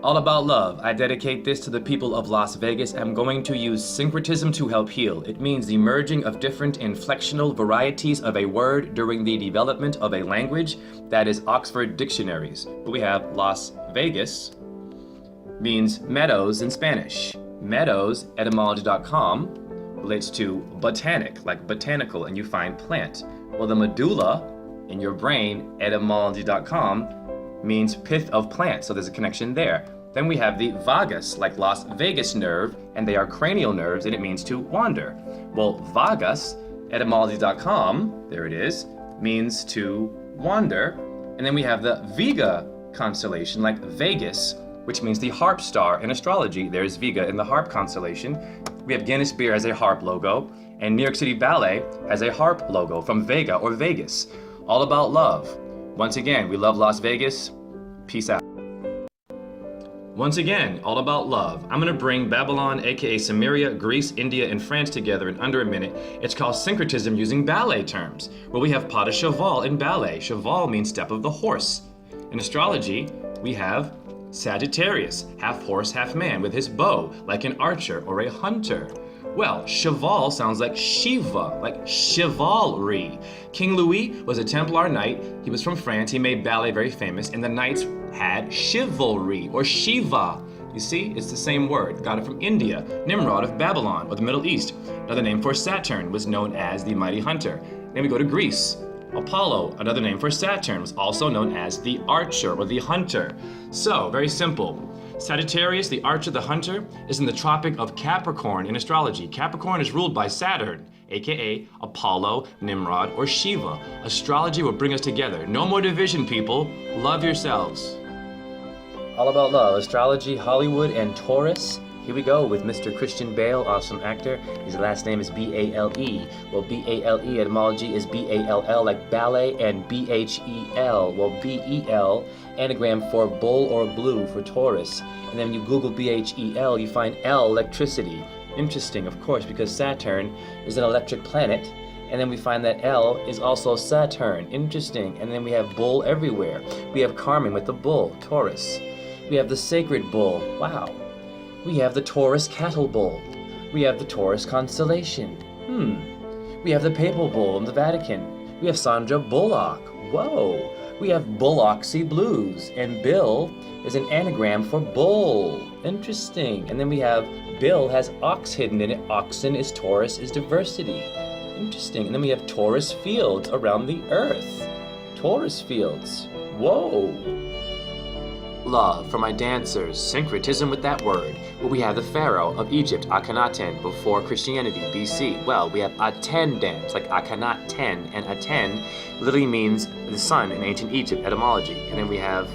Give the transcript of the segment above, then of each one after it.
All about love. I dedicate this to the people of Las Vegas. I'm going to use syncretism to help heal. It means the merging of different inflectional varieties of a word during the development of a language. That is Oxford dictionaries. But we have Las Vegas means meadows in Spanish. Meadows, etymology.com, relates to botanic, like botanical, and you find plant. Well, the medulla in your brain, etymology.com, means pith of plant, so there's a connection there. Then we have the vagus, like Las Vegas nerve, and they are cranial nerves, and it means to wander. Well, vagus, etymology.com, there it is, means to wander. And then we have the Vega constellation, like Vegas, which means the harp star in astrology. There's Vega in the harp constellation. We have Guinness Beer as a harp logo, and New York City Ballet has a harp logo from Vega or Vegas. All about love. Once again, we love Las Vegas. Peace out. Once again, all about love. I'm gonna bring Babylon, aka Samaria, Greece, India, and France together in under a minute. It's called syncretism using ballet terms. Well, we have pas de cheval in ballet. Cheval means step of the horse. In astrology, we have Sagittarius, half horse, half man, with his bow, like an archer or a hunter. Well, cheval sounds like Shiva, like chivalry. King Louis was a Templar knight. He was from France. He made ballet very famous, and the knights had chivalry or Shiva. You see, it's the same word. Got it from India. Nimrod of Babylon or the Middle East. Another name for Saturn was known as the mighty hunter. Then we go to Greece. Apollo, another name for Saturn, was also known as the archer or the hunter. So, very simple. Sagittarius, the archer, the hunter, is in the Tropic of Capricorn in astrology. Capricorn is ruled by Saturn, aka Apollo, Nimrod, or Shiva. Astrology will bring us together. No more division, people. Love yourselves. All about love, astrology, Hollywood, and Taurus. Here we go with Mr. Christian Bale, awesome actor. His last name is B-A-L-E. Well, B-A-L-E etymology is B-A-L-L, like ballet, and B-H-E-L. Well, B-E-L, anagram for bull or blue for Taurus. And then when you Google B-H-E-L, you find L, electricity. Interesting, of course, because Saturn is an electric planet. And then we find that L is also Saturn. Interesting. And then we have bull everywhere. We have Carmen with the bull, Taurus. We have the sacred bull. Wow. We have the Taurus cattle bull. We have the Taurus constellation. We have the papal bull in the Vatican. We have Sandra Bullock. Whoa. We have Bullocksy Blues. And Bill is an anagram for bull. Interesting. And then we have Bill has ox hidden in it. Oxen is Taurus, is diversity. Interesting. And then we have Taurus fields around the earth. Taurus fields. Whoa. Love for my dancers, syncretism with that word. Well, we have the Pharaoh of Egypt, Akhenaten, before Christianity, BC. Well, we have Aten dance, like Akhenaten, and Aten literally means the sun in ancient Egypt, etymology. And then we have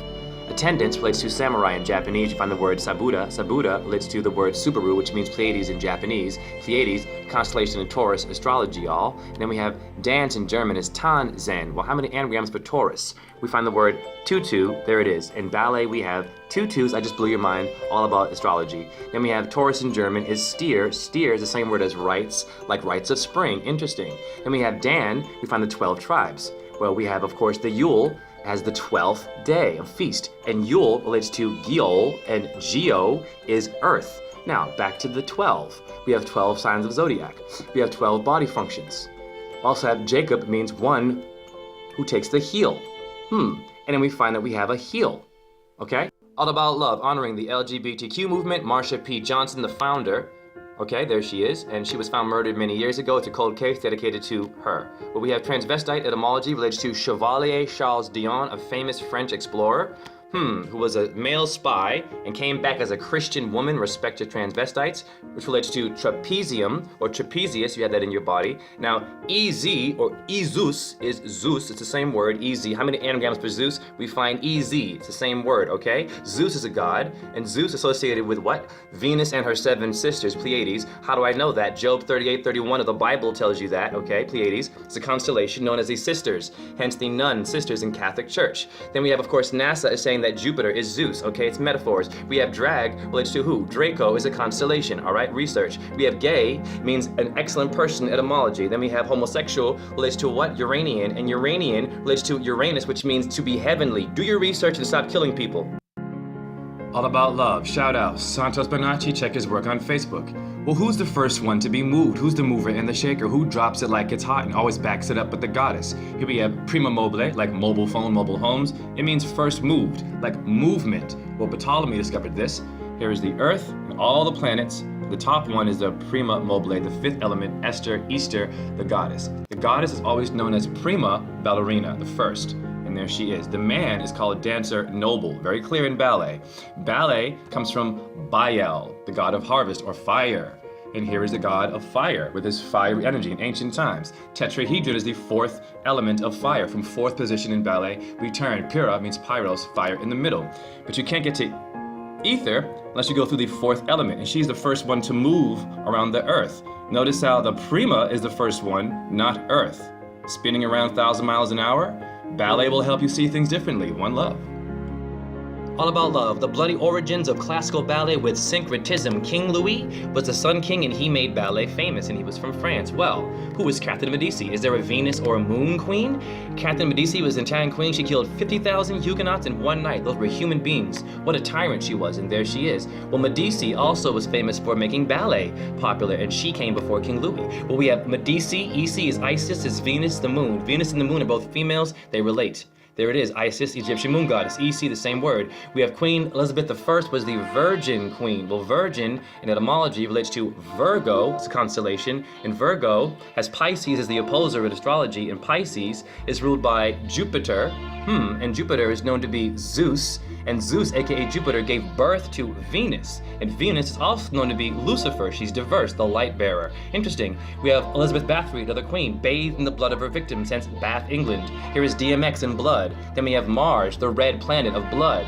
attendance relates to samurai in Japanese. You find the word Sabuda. Sabuda relates to the word Subaru, which means Pleiades in Japanese. Pleiades, constellation in Taurus, astrology, all. And then we have dance in German is Tanzen. Well, how many anagrams for Taurus? We find the word tutu, there it is. In ballet, we have tutus, I just blew your mind, all about astrology. Then we have Taurus in German is Stier. Stier is the same word as rites, like rites of spring. Interesting. Then we have Dan, we find the 12 tribes. Well, we have, of course, the Yule, as the 12th day of feast. And Yule relates to Giol, and Geo is earth. Now, back to the 12. We have 12 signs of zodiac. We have 12 body functions. Also have Jacob means one who takes the heel. And then we find that we have a heel. Okay? All about love, honoring the LGBTQ movement. Marsha P. Johnson, the founder. Okay, there she is, and she was found murdered many years ago. It's a cold case dedicated to her. But we have transvestite etymology related to Chevalier Charles Dion, a famous French explorer, who was a male spy and came back as a Christian woman, respect to transvestites, which relates to trapezium or trapezius, you have that in your body. Now, EZ or Ezus is Zeus, it's the same word, EZ. How many anagrams for Zeus? We find EZ, it's the same word, okay? Zeus is a god, and Zeus associated with what? Venus and her 7 sisters, Pleiades. How do I know that? Job 38:31 of the Bible tells you that, okay? Pleiades, it's a constellation known as the sisters, hence the nun sisters in Catholic Church. Then we have, of course, NASA is saying that Jupiter is Zeus, okay? It's metaphors. We have drag relates to who? Draco is a constellation, all right? Research. We have gay means an excellent person, etymology. Then we have homosexual relates to what? Uranian. And Uranian relates to Uranus, which means to be heavenly. Do your research and stop killing people. All about love. Shout out. Santos Bonacci, check his work on Facebook. Well, who's the first one to be moved? Who's the mover and the shaker? Who drops it like it's hot and always backs it up with the goddess? Here we have prima mobile, like mobile phone, mobile homes. It means first moved, like movement. Well, Ptolemy discovered this. Here is the earth and all the planets. The top one is the prima mobile, the fifth element, Esther, Easter, the goddess. The goddess is always known as prima ballerina, the first. And there she is. The man is called dancer noble, very clear in ballet. Ballet comes from Baal, the god of harvest or fire. And here is the god of fire with his fiery energy in ancient times. Tetrahedron is the fourth element of fire. From fourth position in ballet, we turn. Pyrrha means pyros, fire in the middle. But you can't get to ether unless you go through the fourth element. And she's the first one to move around the earth. Notice how the prima is the first one, not earth. Spinning around 1,000 miles an hour. Ballet will help you see things differently. One love. All about love, the bloody origins of classical ballet with syncretism. King Louis was the Sun King and he made ballet famous and he was from France. Well, who was Catherine Medici? Is there a Venus or a Moon Queen? Catherine Medici was an Italian queen. She killed 50,000 Huguenots in one night. Those were human beings. What a tyrant she was, and there she is. Well, Medici also was famous for making ballet popular and she came before King Louis. Well, we have Medici, EC is Isis, is Venus, the moon. Venus and the moon are both females, they relate. There it is, Isis, Egyptian moon goddess, EC, the same word. We have Queen Elizabeth I was the Virgin Queen. Well, Virgin in etymology relates to Virgo, it's a constellation, and Virgo has Pisces as the opposer in astrology, and Pisces is ruled by Jupiter, and Jupiter is known to be Zeus, and Zeus, aka Jupiter, gave birth to Venus. And Venus is also known to be Lucifer. She's diverse, the light bearer. Interesting. We have Elizabeth Bathory, another queen, bathed in the blood of her victims, hence Bath, England. Here is DMX in blood. Then we have Mars, the red planet of blood.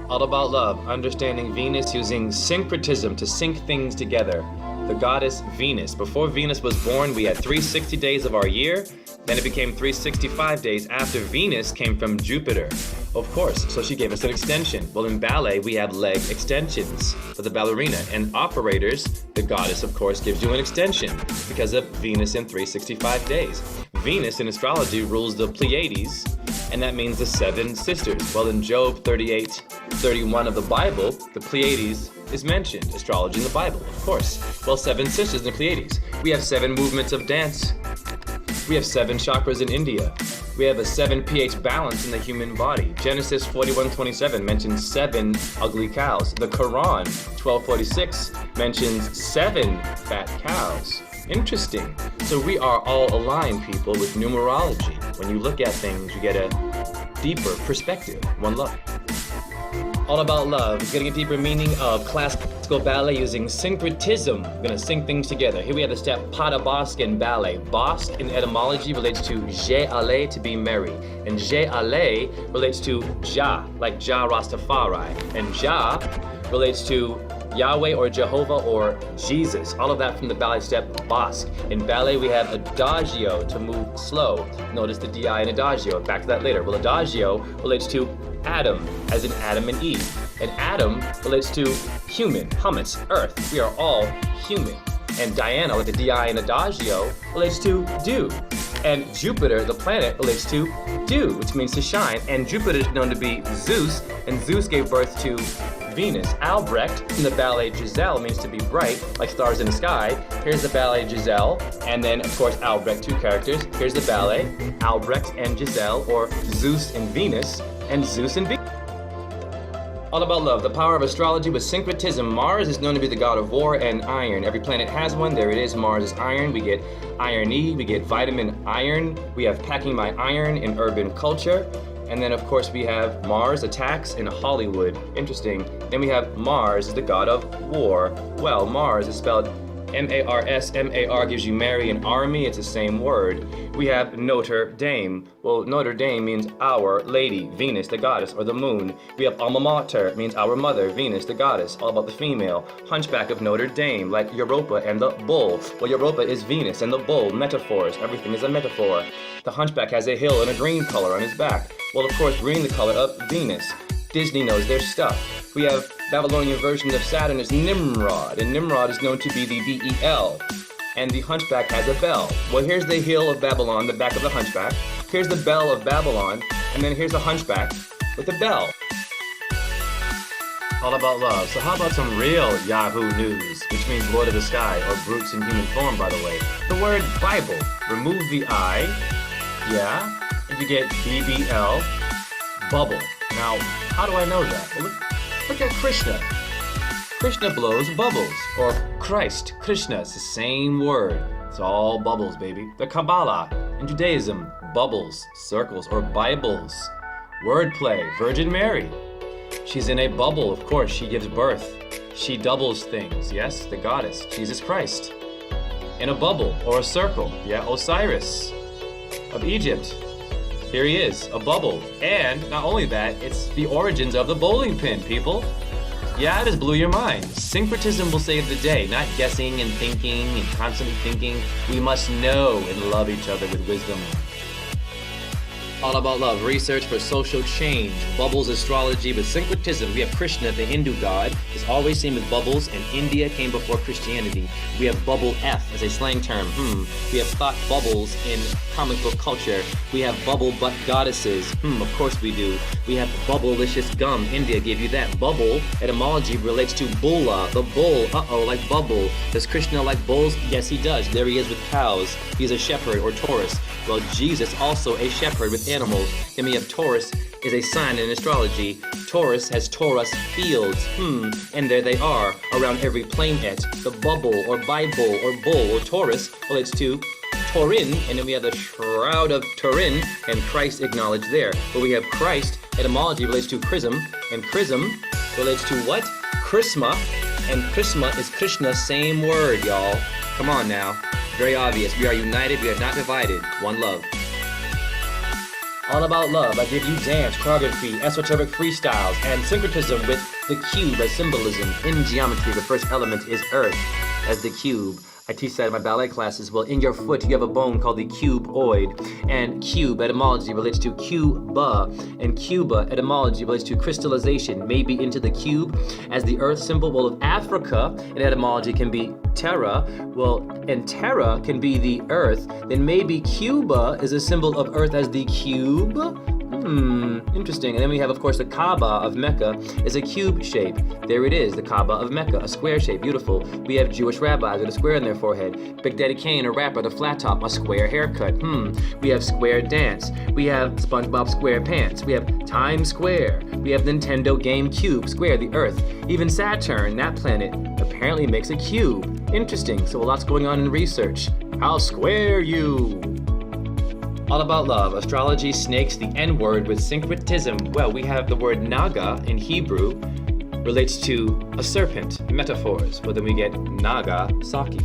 All about love, understanding Venus using syncretism to sync things together. The goddess Venus. Before Venus was born, we had 360 days of our year. Then it became 365 days after Venus came from Jupiter. Of course, so she gave us an extension. Well, in ballet, we have leg extensions for the ballerina. And operators, the goddess, of course, gives you an extension because of Venus in 365 days. Venus in astrology rules the Pleiades, and that means the seven sisters. Well, in Job 38:31 of the Bible, the Pleiades is mentioned. Astrology in the Bible, of course. Well, seven sisters in the Pleiades. We have seven movements of dance. We have seven chakras in India. We have a 7 pH balance in the human body. Genesis 41:27 mentions 7 ugly cows. The Quran 12:46 mentions 7 fat cows. Interesting. So we are all aligned, people, with numerology. When you look at things, you get a deeper perspective. One love. All about love. We're getting a deeper meaning of classical ballet using syncretism. We're going to sync things together. Here we have the step pas de basque in ballet. Basque in etymology relates to j'ai allé, to be merry. And j'ai allé relates to Jah, like Jah Rastafari. And Jah relates to Yahweh or Jehovah or Jesus. All of that from the ballet step basque. In ballet we have adagio, to move slow. Notice the DI in adagio. Back to that later. Well, adagio relates to Adam, as in Adam and Eve. And Adam relates to human, hummus, earth. We are all human. And Diana, like the DI in adagio, relates to dew. And Jupiter, the planet, relates to dew, which means to shine. And Jupiter is known to be Zeus, and Zeus gave birth to Venus. Albrecht in the ballet Giselle means to be bright, like stars in the sky. Here's the ballet Giselle, and then of course Albrecht, two characters. Here's the ballet, Albrecht and Giselle, or Zeus and Venus, and Zeus and Venus. All about love, the power of astrology with syncretism. Mars is known to be the god of war and iron. Every planet has one. There it is, Mars is iron. We get iron E, we get vitamin iron. We have packing my iron in urban culture. And then of course we have Mars attacks in Hollywood. Interesting. Then we have Mars is the god of war. Well, Mars is spelled M-A-R-S. M-A-R gives you Mary and army. It's the same word. We have Notre Dame. Well, Notre Dame means our lady, Venus, the goddess, or the moon. We have alma mater, means our mother, Venus, the goddess, all about the female. Hunchback of Notre Dame, like Europa and the bull. Well, Europa is Venus and the bull, metaphors. Everything is a metaphor. The hunchback has a hill and a green color on his back. Well, of course, green the color of Venus. Disney knows their stuff. We have Babylonian version of Saturn is Nimrod, and Nimrod is known to be the B-E-L. And the hunchback has a bell. Well, here's the hill of Babylon, the back of the hunchback. Here's the bell of Babylon, and then here's the hunchback with the bell. All about love. So how about some real Yahoo news, which means Lord of the Sky, or brutes in human form, by the way. The word Bible. Remove the I, yeah, and you get BBL, bubble. Now, how do I know that? Well, look at Krishna. Krishna blows bubbles, or Christ, Krishna, it's the same word. It's all bubbles, baby. The Kabbalah, in Judaism, bubbles, circles, or Bibles. Wordplay, Virgin Mary. She's in a bubble, of course, she gives birth. She doubles things, yes, the goddess, Jesus Christ. In a bubble, or a circle, yeah, Osiris of Egypt. Here he is, a bubble. And not only that, it's the origins of the bowling pin, people. Yeah, it just blew your mind. Syncretism will save the day, not guessing and thinking and constantly thinking. We must know and love each other with wisdom. All about love, research for social change, bubbles astrology with syncretism. We have Krishna, the Hindu god, is always seen with bubbles, and India came before Christianity. We have bubble F as a slang term. We have thought bubbles in comic book culture. We have bubble butt goddesses. Of course we do. We have bubblicious gum. India gave you that. Bubble etymology relates to bulla, the bull. Like bubble. Does Krishna like bulls? Yes, he does. There he is with cows. He's a shepherd or Taurus. Well, Jesus also a shepherd with animals. Then we have Taurus is a sign in astrology. Taurus has Taurus fields. And there they are around every planet. The bubble or Bible or bull or Taurus relates to Turin, and then we have the Shroud of Turin and Christ acknowledged there. But we have Christ, etymology relates to chrism, and chrism relates to what? Chrisma, and Chrisma is Krishna, same word, y'all. Come on now. Very obvious. We are united, we are not divided. One love. All about love. I give you dance, choreography, esoteric freestyles, and syncretism with the cube as symbolism. In geometry, the first element is earth as the cube. I teach that in my ballet classes. Well, in your foot, you have a bone called the cuboid, and cube etymology relates to cuba, and cuba etymology relates to crystallization, maybe into the cube as the earth symbol. Well, if Africa in etymology can be terra, well, and terra can be the earth, then maybe Cuba is a symbol of earth as the cube? Interesting. And then we have, of course, the Kaaba of Mecca is a cube shape. There it is, the Kaaba of Mecca, a square shape, beautiful. We have Jewish rabbis with a square in their forehead. Big Daddy Kane, a rapper, the flat top, a square haircut. We have square dance. We have SpongeBob SquarePants. We have Times Square. We have Nintendo GameCube, square, the Earth. Even Saturn, that planet, apparently makes a cube. Interesting. So a lot's going on in research. I'll square you. All about love. Astrology snakes the N-word with syncretism. Well, we have the word Naga in Hebrew relates to a serpent, metaphors. Well, then we get Nagasaki.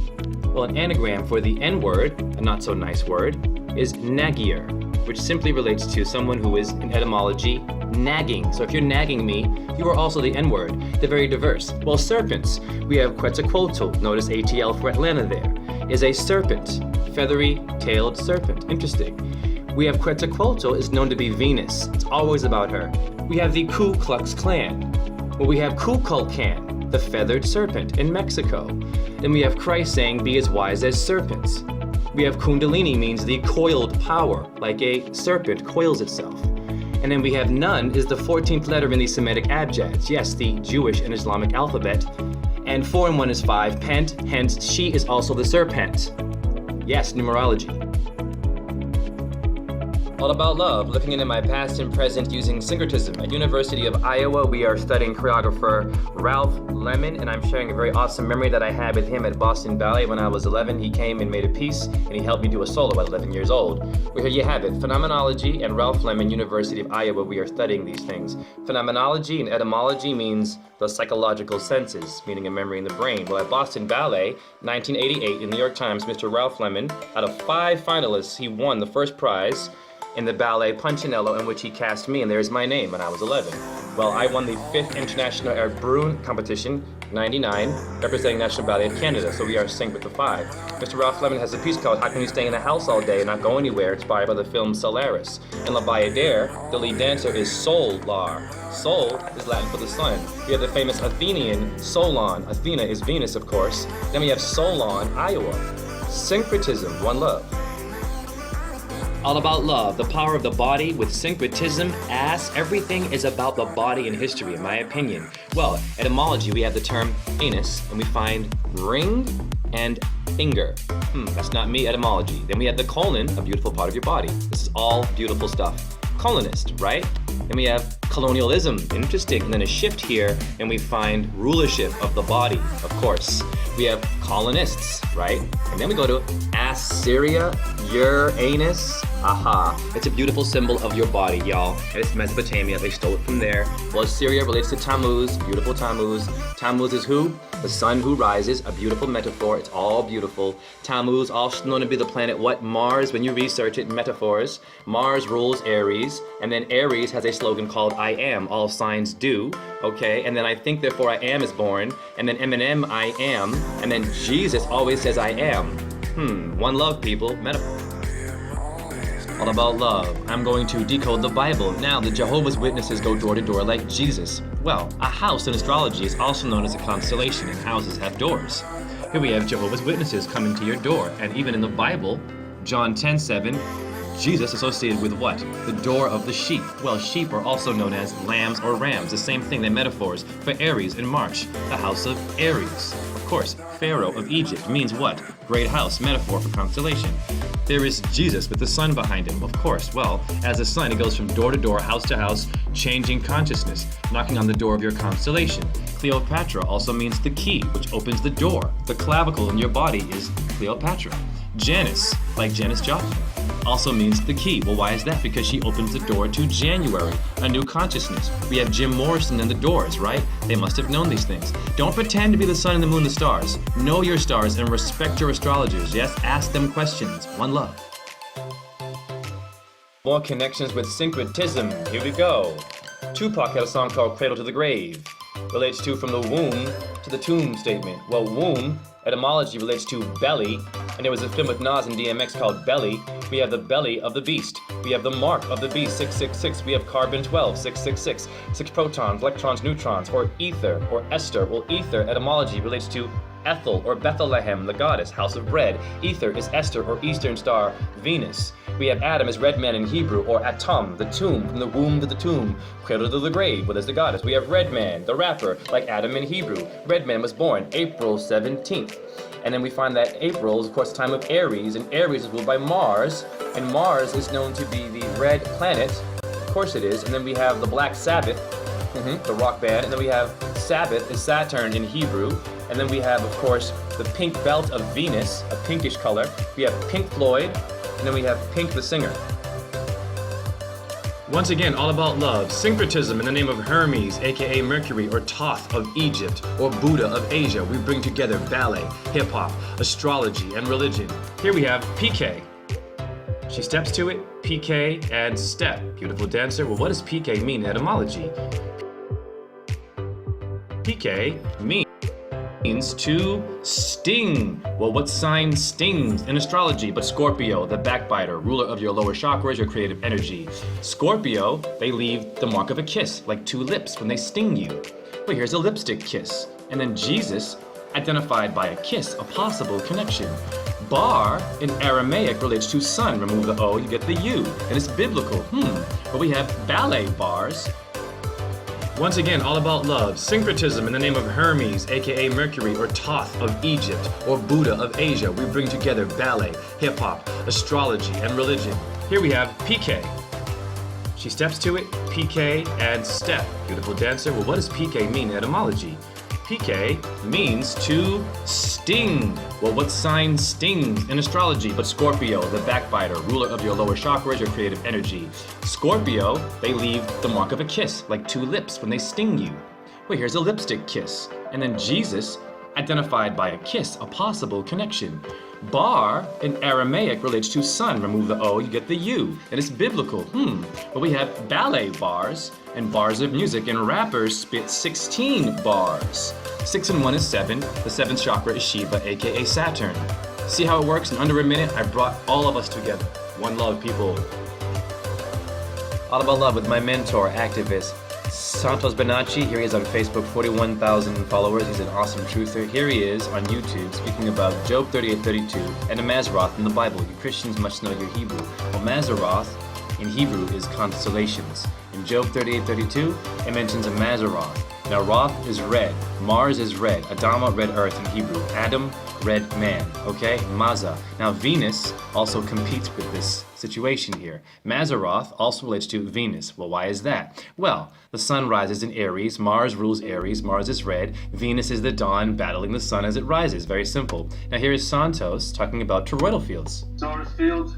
Well, an anagram for the N-word, a not so nice word, is Nagier, which simply relates to someone who is, in etymology, nagging. So if you're nagging me, you are also the N-word. They're very diverse. Well, serpents. We have Quetzalcoatl, notice ATL for Atlanta there, is a serpent, feathery-tailed serpent. Interesting. We have Quetzalcoatl is known to be Venus. It's always about her. We have the Ku Klux Klan. Well, we have Kukulkan, the feathered serpent in Mexico. Then we have Christ saying, be as wise as serpents. We have Kundalini means the coiled power, like a serpent coils itself. And then we have Nun is the 14th letter in the Semitic abjads. Yes, the Jewish and Islamic alphabet. And 4 and 1 is 5, Pent, hence she is also the serpent. Yes, numerology. All about love, looking into my past and present using syncretism. At University of Iowa, we are studying choreographer Ralph Lemon, and I'm sharing a very awesome memory that I had with him at Boston Ballet when I was 11. He came and made a piece, and he helped me do a solo at 11 years old. Well, here you have it, Phenomenology and Ralph Lemon, University of Iowa, we are studying these things. Phenomenology and etymology means the psychological senses, meaning a memory in the brain. Well, at Boston Ballet, 1988, in the New York Times, Mr. Ralph Lemon, out of 5 finalists, he won the first prize in the ballet Punchinello, in which he cast me, and there's my name when I was 11. Well, I won the 5th International Air Bruin competition, 99, representing National Ballet of Canada, so we are synced with the 5. Mr. Ralph Lemon has a piece called How Can You Stay in a House All Day and Not Go Anywhere, inspired by the film Solaris. In La Bayadere, the lead dancer is Solar. Sol is Latin for the sun. We have the famous Athenian Solon. Athena is Venus, of course. Then we have Solon, Iowa. Syncretism, one love. All about love, the power of the body with syncretism. Everything is about the body in history, in my opinion. Well, etymology, we have the term anus, and we find ring and finger. That's not me, etymology. Then we have the colon, a beautiful part of your body. This is all beautiful stuff. Colonist, right? Then we have colonialism, interesting. And then a shift here, and we find rulership of the body, of course. We have colonists, right? And then we go to Assyria, Uranus. Aha. It's a beautiful symbol of your body, y'all. And it's Mesopotamia. They stole it from there. Well, Assyria relates to Tammuz, beautiful Tammuz. Tammuz is who? The sun who rises, a beautiful metaphor. It's all beautiful. Tammuz, also known to be the planet what? Mars, when you research it, metaphors. Mars rules Aries, and then Aries has a slogan called I am, all signs do, okay? And then I think, therefore I am is born, and then Eminem, I am, and then Jesus always says I am. One love, people, metaphor. All about love. I'm going to decode the Bible. Now, the Jehovah's Witnesses go door to door like Jesus. Well, a house in astrology is also known as a constellation, and houses have doors. Here we have Jehovah's Witnesses coming to your door, and even in the Bible, John 10:7, Jesus associated with what? The door of the sheep. Well, sheep are also known as lambs or rams, the same thing, they're metaphors for Aries in March, the house of Aries. Of course, Pharaoh of Egypt means what? Great house, metaphor for constellation. There is Jesus with the sun behind him, of course. Well, as the sun, it goes from door to door, house to house, changing consciousness, knocking on the door of your constellation. Cleopatra also means the key, which opens the door. The clavicle in your body is Cleopatra. Janus, like Janis Joplin, also means the key. Well, why is that? Because she opens the door to January, a new consciousness. We have Jim Morrison and the Doors, right? They must have known these things. Don't pretend to be the sun and the moon, the stars. Know your stars and respect your astrologers. Yes, ask them questions. One love. More connections with syncretism. Here we go. Tupac had a song called Cradle to the Grave. Relates to from the womb to the tomb statement. Well, womb, etymology relates to belly, and there was a film with Nas and DMX called Belly. We have the belly of the beast. We have the mark of the beast, 666. We have carbon 12, 666. 6 protons, electrons, neutrons, or ether, or Esther. Well, ether, etymology relates to Ethel, or Bethlehem, the goddess, house of bread. Ether is Esther, or Eastern star, Venus. We have Adam as red man in Hebrew, or Atom, the tomb, from the womb to the tomb. Cradle to the grave, well, there's the goddess. We have red man, the rapper, like Adam in Hebrew. Red man was born April 17th. And then we find that April is, of course, the time of Aries, and Aries is ruled by Mars, and Mars is known to be the red planet. Of course it is. And then we have the Black Sabbath, the rock band, and then we have Sabbath is Saturn in Hebrew, and then we have, of course, the pink belt of Venus, a pinkish color. We have Pink Floyd, and then we have Pink the singer. Once again, all about love. Syncretism in the name of Hermes, aka Mercury, or Thoth of Egypt, or Buddha of Asia. We bring together ballet, hip-hop, astrology, and religion. Here we have PK. She steps to it, PK adds step. Beautiful dancer. Well, what does PK mean in etymology? PK means to sting. Well, what sign stings in astrology but Scorpio, the backbiter, ruler of your lower chakras, your creative energy. Scorpio, they leave the mark of a kiss, like two lips when they sting you. Well, here's a lipstick kiss. And then Jesus, identified by a kiss, a possible connection. Bar in Aramaic relates to sun. Remove the O, you get the U. And it's biblical. But we have ballet bars. Once again, all about love. Syncretism in the name of Hermes, aka Mercury, or Thoth of Egypt, or Buddha of Asia. We bring together ballet, hip-hop, astrology, and religion. Here we have PK. She steps to it, PK adds step. Beautiful dancer. Well, what does PK mean in etymology? PK means to sting. Well, what sign stings in astrology but Scorpio, the backbiter, ruler of your lower chakras, your creative energy. Scorpio, they leave the mark of a kiss, like two lips when they sting you. Well, here's a lipstick kiss. And then Jesus, identified by a kiss, a possible connection. Bar in Aramaic relates to sun. Remove the O, you get the U. And it's biblical. But we have ballet bars and bars of music, and rappers spit 16 bars. 6 and 1 is 7. The 7th chakra is Shiva, aka Saturn. See how it works? In under a minute, I brought all of us together. One love, people. All about love with my mentor, activist, Santos Benacci, here he is on Facebook, 41,000 followers. He's an awesome truther. Here he is on YouTube speaking about Job 38:32 and a Mazzaroth in the Bible. You Christians must know your Hebrew. Well, Mazzaroth in Hebrew is constellations. In Job 38:32, it mentions a Mazzaroth. Now, Roth is red, Mars is red, Adama, red earth in Hebrew, Adam, red man, okay? Mazza. Now, Venus also competes with this situation here. Mazzaroth also relates to Venus. Well, why is that? Well, the sun rises in Aries, Mars rules Aries, Mars is red, Venus is the dawn battling the sun as it rises. Very simple. Now, here is Santos talking about toroidal fields. Taurus field.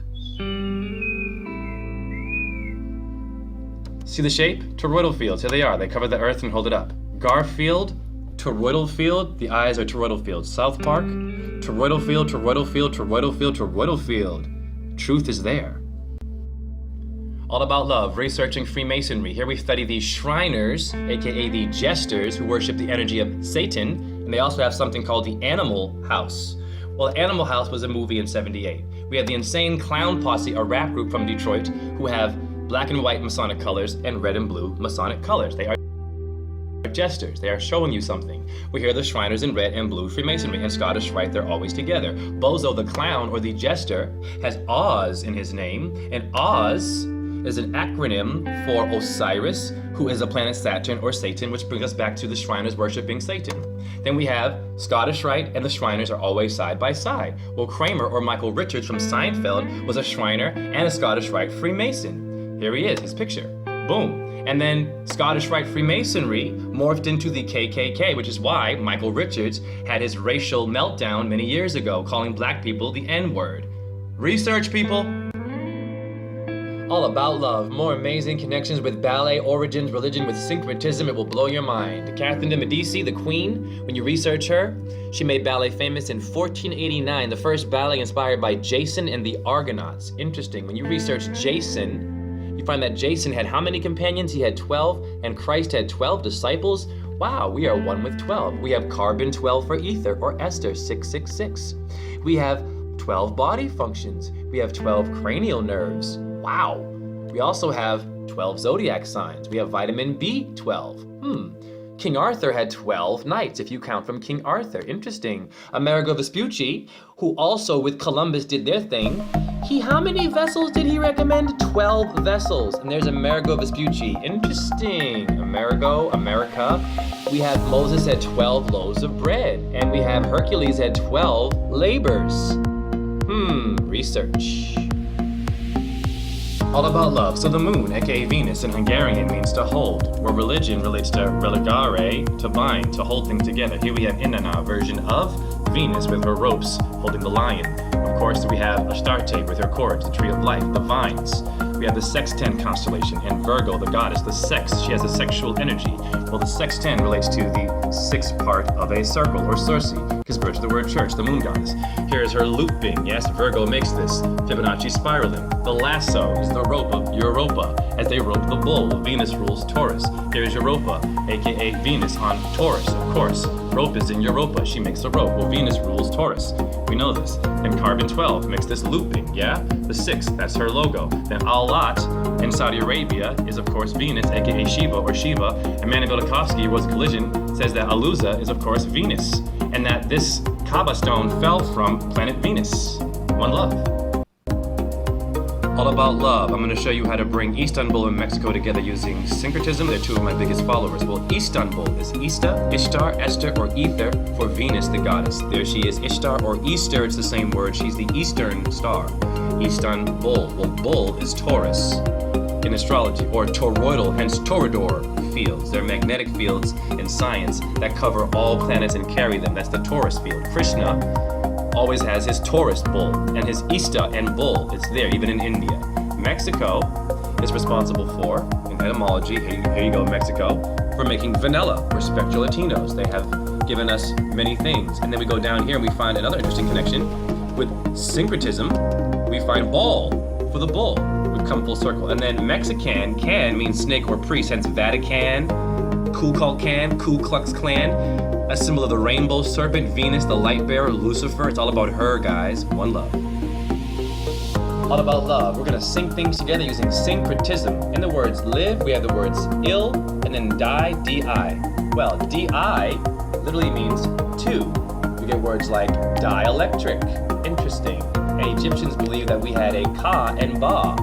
See the shape? Toroidal fields. Here they are. They cover the earth and hold it up. Garfield, toroidal field. The eyes are toroidal fields. South Park, toroidal field, toroidal field, toroidal field, toroidal field. Truth is there. All about love, researching Freemasonry. Here we study the Shriners, aka the jesters, who worship the energy of Satan, and they also have something called the Animal House. Well, Animal House was a movie in '78. We have the Insane Clown Posse, a rap group from Detroit, who have black and white Masonic colors and red and blue Masonic colors. They are jesters. They are showing you something. We hear the Shriners in red and blue Freemasonry, and Scottish Rite, they're always together. Bozo the clown, or the jester, has Oz in his name, and Oz is an acronym for Osiris, who is a planet Saturn or Satan, which brings us back to the Shriners worshiping Satan. Then we have Scottish Rite and the Shriners are always side by side. Well, Kramer, or Michael Richards from Seinfeld, was a Shriner and a Scottish Rite Freemason. Here he is, his picture. Boom. And then Scottish Rite Freemasonry morphed into the KKK, which is why Michael Richards had his racial meltdown many years ago, calling black people the N-word. Research, people. All about love. More amazing connections with ballet, origins, religion, with syncretism. It will blow your mind. Catherine de Medici, the queen, when you research her, she made ballet famous in 1489, the first ballet inspired by Jason and the Argonauts. Interesting. When you research Jason, you find that Jason had how many companions? He had 12, and Christ had 12 disciples. Wow, we are one with 12. We have carbon 12 for ether, or Esther 666. We have 12 body functions. We have 12 cranial nerves. Wow. We also have 12 zodiac signs. We have vitamin B12. King Arthur had 12 knights, if you count from King Arthur. Interesting. Amerigo Vespucci, who also with Columbus did their thing, how many vessels did he recommend? 12 vessels. And there's Amerigo Vespucci. Interesting. America. We have Moses had 12 loaves of bread. And we have Hercules had 12 labors. Research. All about love. So the moon, aka Venus, in Hungarian means to hold, where religion relates to religare, to bind, to hold things together. Here we have Inanna, version of Venus with her ropes holding the lion. Of course, we have Astarte with her cords, the tree of life, the vines. We have the sextant constellation, and Virgo, the goddess, the sex. She has a sexual energy. Well, the sextant relates to the sixth part of a circle, or Circe, because birth of the word church, the moon goddess. Here is her looping. Yes, Virgo makes this. Fibonacci spiraling. The lasso is the rope of Europa, as they rope the bull. Venus rules Taurus. Here is Europa, aka Venus on Taurus, of course. Rope is in Europa. She makes the rope. Well, Venus rules Taurus. We know this. And carbon 12 makes this looping, yeah? The sixth, that's her logo. Then Al-Lat in Saudi Arabia is, of course, Venus, aka Shiva or Shiva. And Manny Velikovsky, World's Collision, says that Aluza is, of course, Venus. And that this Kaaba stone fell from planet Venus. One love. All about love. I'm going to show you how to bring Istanbul and Mexico together using syncretism. They're two of my biggest followers. Well, Istanbul is Ista, Ishtar, Esther, or Ether for Venus, the goddess. There she is, Ishtar, or Easter, it's the same word. She's the eastern star. Istanbul. Well, bull is Taurus in astrology, or toroidal, hence torador fields. They're magnetic fields in science that cover all planets and carry them. That's the Taurus field. Krishna always has his Taurus bull and his Ista and bull. It's there, even in India. Mexico is responsible for, in etymology, here you go, Mexico, for making vanilla. We're spectral Latinos. They have given us many things. And then we go down here and we find another interesting connection. With syncretism, we find ball for the bull. We come full circle. And then Mexican, can means snake or priest, hence Vatican, Ku Klux Klan, a symbol of the rainbow serpent, Venus, the light bearer, Lucifer. It's all about her, guys. One love. All about love. We're gonna sync things together using syncretism. In the words live, we have the words ill, and then die, di. Well, di literally means two. We get words like dielectric. Interesting. And Egyptians believe that we had a ka and ba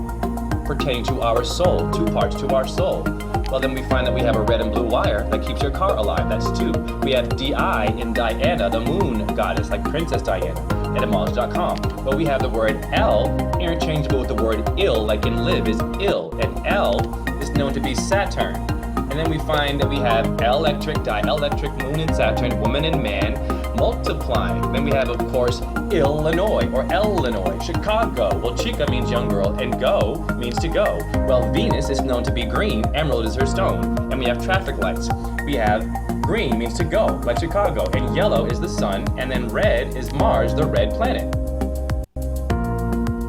pertaining to our soul, two parts to our soul. Well, then we find that we have a red and blue wire that keeps your car alive. That's two. We have di in Diana, the moon goddess, like Princess Diana, etymology.com. But we have the word L interchangeable with the word ill, like in live is ill, and L is known to be Saturn. And then we find that we have electric, dielectric, moon and Saturn, woman and man, multiplying. Then we have, of course, Illinois or Illinois, Chicago. Well, chica means young girl, and go means to go. Well, Venus is known to be green, emerald is her stone. And we have traffic lights. We have green means to go, like Chicago, and yellow is the sun, and then red is Mars, the red planet.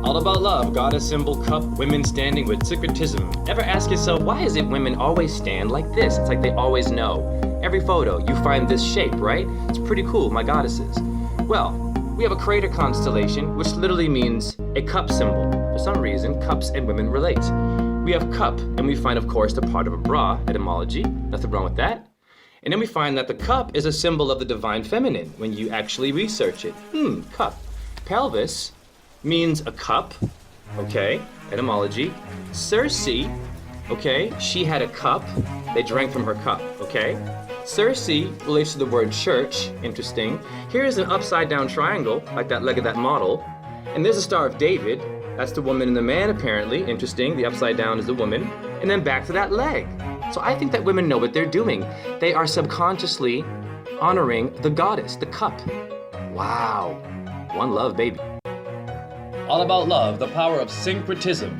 All about love, goddess symbol, cup, women standing with syncretism. Ever ask yourself, why is it women always stand like this? It's like they always know. Every photo, you find this shape, right? It's pretty cool, my goddesses. Well, we have a crater constellation, which literally means a cup symbol. For some reason, cups and women relate. We have cup, and we find, of course, the part of a bra, etymology. Nothing wrong with that. And then we find that the cup is a symbol of the divine feminine when you actually research it. Cup. Pelvis means a cup, okay, etymology. Circe, okay, she had a cup, they drank from her cup, okay. Circe relates to the word church, interesting. Here's an upside down triangle, like that leg of that model. And there's a Star of David, that's the woman and the man apparently, interesting, the upside down is the woman. And then back to that leg. So I think that women know what they're doing. They are subconsciously honoring the goddess, the cup. Wow, one love, baby. All about love, the power of syncretism.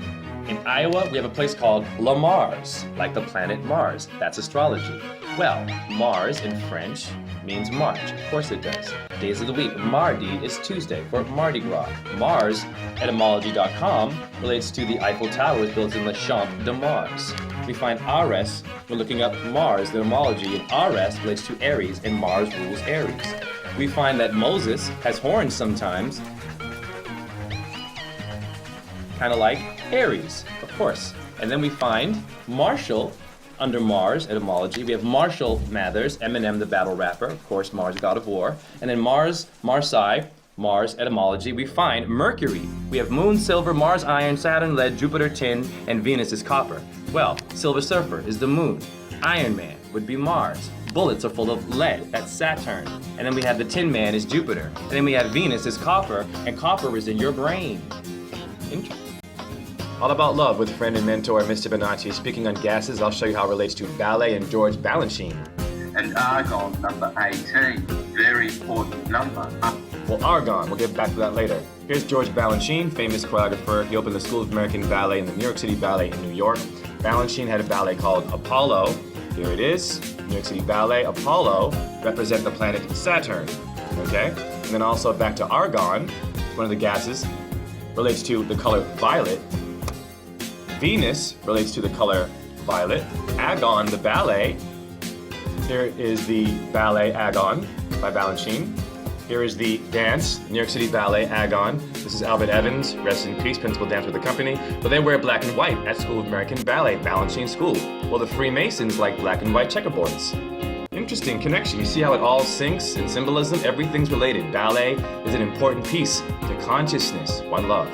In Iowa, we have a place called La Mars, like the planet Mars. That's astrology. Well, Mars in French means March. Of course it does. Days of the week. Mardi is Tuesday for Mardi Gras. Mars, etymology.com, relates to the Eiffel Tower was built in the Champ de Mars. We find Ares, we're looking up Mars, the etymology, and Ares relates to Aries, and Mars rules Aries. We find that Moses has horns sometimes, kind of like Aries, of course. And then we find Marshall under Mars, etymology. We have Marshall Mathers, Eminem, the battle rapper, of course, Mars, god of war. And then Mars, Marsai, Mars, etymology. We find Mercury. We have Moon, silver, Mars, iron, Saturn, lead, Jupiter, tin, and Venus is copper. Well, Silver Surfer is the moon. Iron Man would be Mars. Bullets are full of lead, that's Saturn. And then we have the Tin Man is Jupiter. And then we have Venus is copper, and copper is in your brain. Interesting. All about love with friend and mentor Mr. Bonacci. Speaking on gases, I'll show you how it relates to ballet and George Balanchine. And argon, number 18, very important number. Well, argon, we'll get back to that later. Here's George Balanchine, famous choreographer. He opened the School of American Ballet in the New York City Ballet in New York. Balanchine had a ballet called Apollo. Here it is, New York City Ballet. Apollo represent the planet Saturn, okay? And then also back to argon, one of the gases, relates to the color violet. Venus relates to the color violet. Agon, the ballet. Here is the ballet Agon by Balanchine. Here is the dance, New York City Ballet Agon. This is Albert Evans, rest in peace, principal dancer with the company. But they wear black and white at School of American Ballet, Balanchine School. Well, the Freemasons like black and white checkerboards. Interesting connection. You see how it all syncs in symbolism? Everything's related. Ballet is an important piece to consciousness. One love.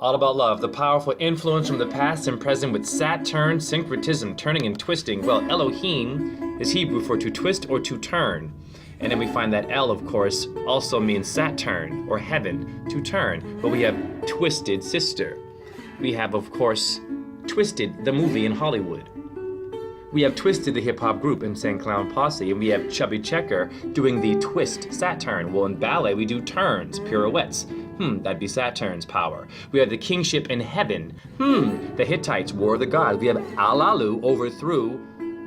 All about love, the powerful influence from the past and present with Saturn, syncretism, turning and twisting. Well, Elohim is Hebrew for to twist or to turn. And then we find that El, of course, also means Saturn or heaven, to turn. But we have Twisted Sister. We have, of course, Twisted, the movie in Hollywood. We have Twisted, the hip-hop group, Insane Clown Posse, and we have Chubby Checker doing the twist Saturn. Well, in ballet, we do turns, pirouettes. That'd be Saturn's power. We have the kingship in heaven. The Hittites, war of the gods. We have Alalu overthrew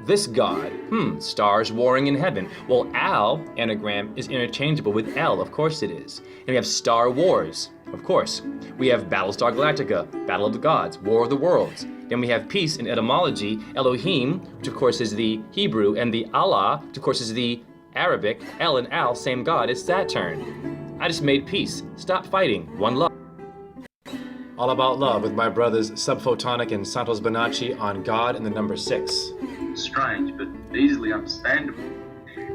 this god. Stars warring in heaven. Well, Al, anagram, is interchangeable with El, of course it is. And we have Star Wars, of course. We have Battlestar Galactica, Battle of the Gods, War of the Worlds. Then we have peace in etymology, Elohim, which of course is the Hebrew, and the Allah, which of course is the Arabic. El and Al, same god, is Saturn. I just made peace. Stop fighting. One love. All About Love with my brothers Subphotonic and Santos Bonacci on God and the number 6. Strange, but easily understandable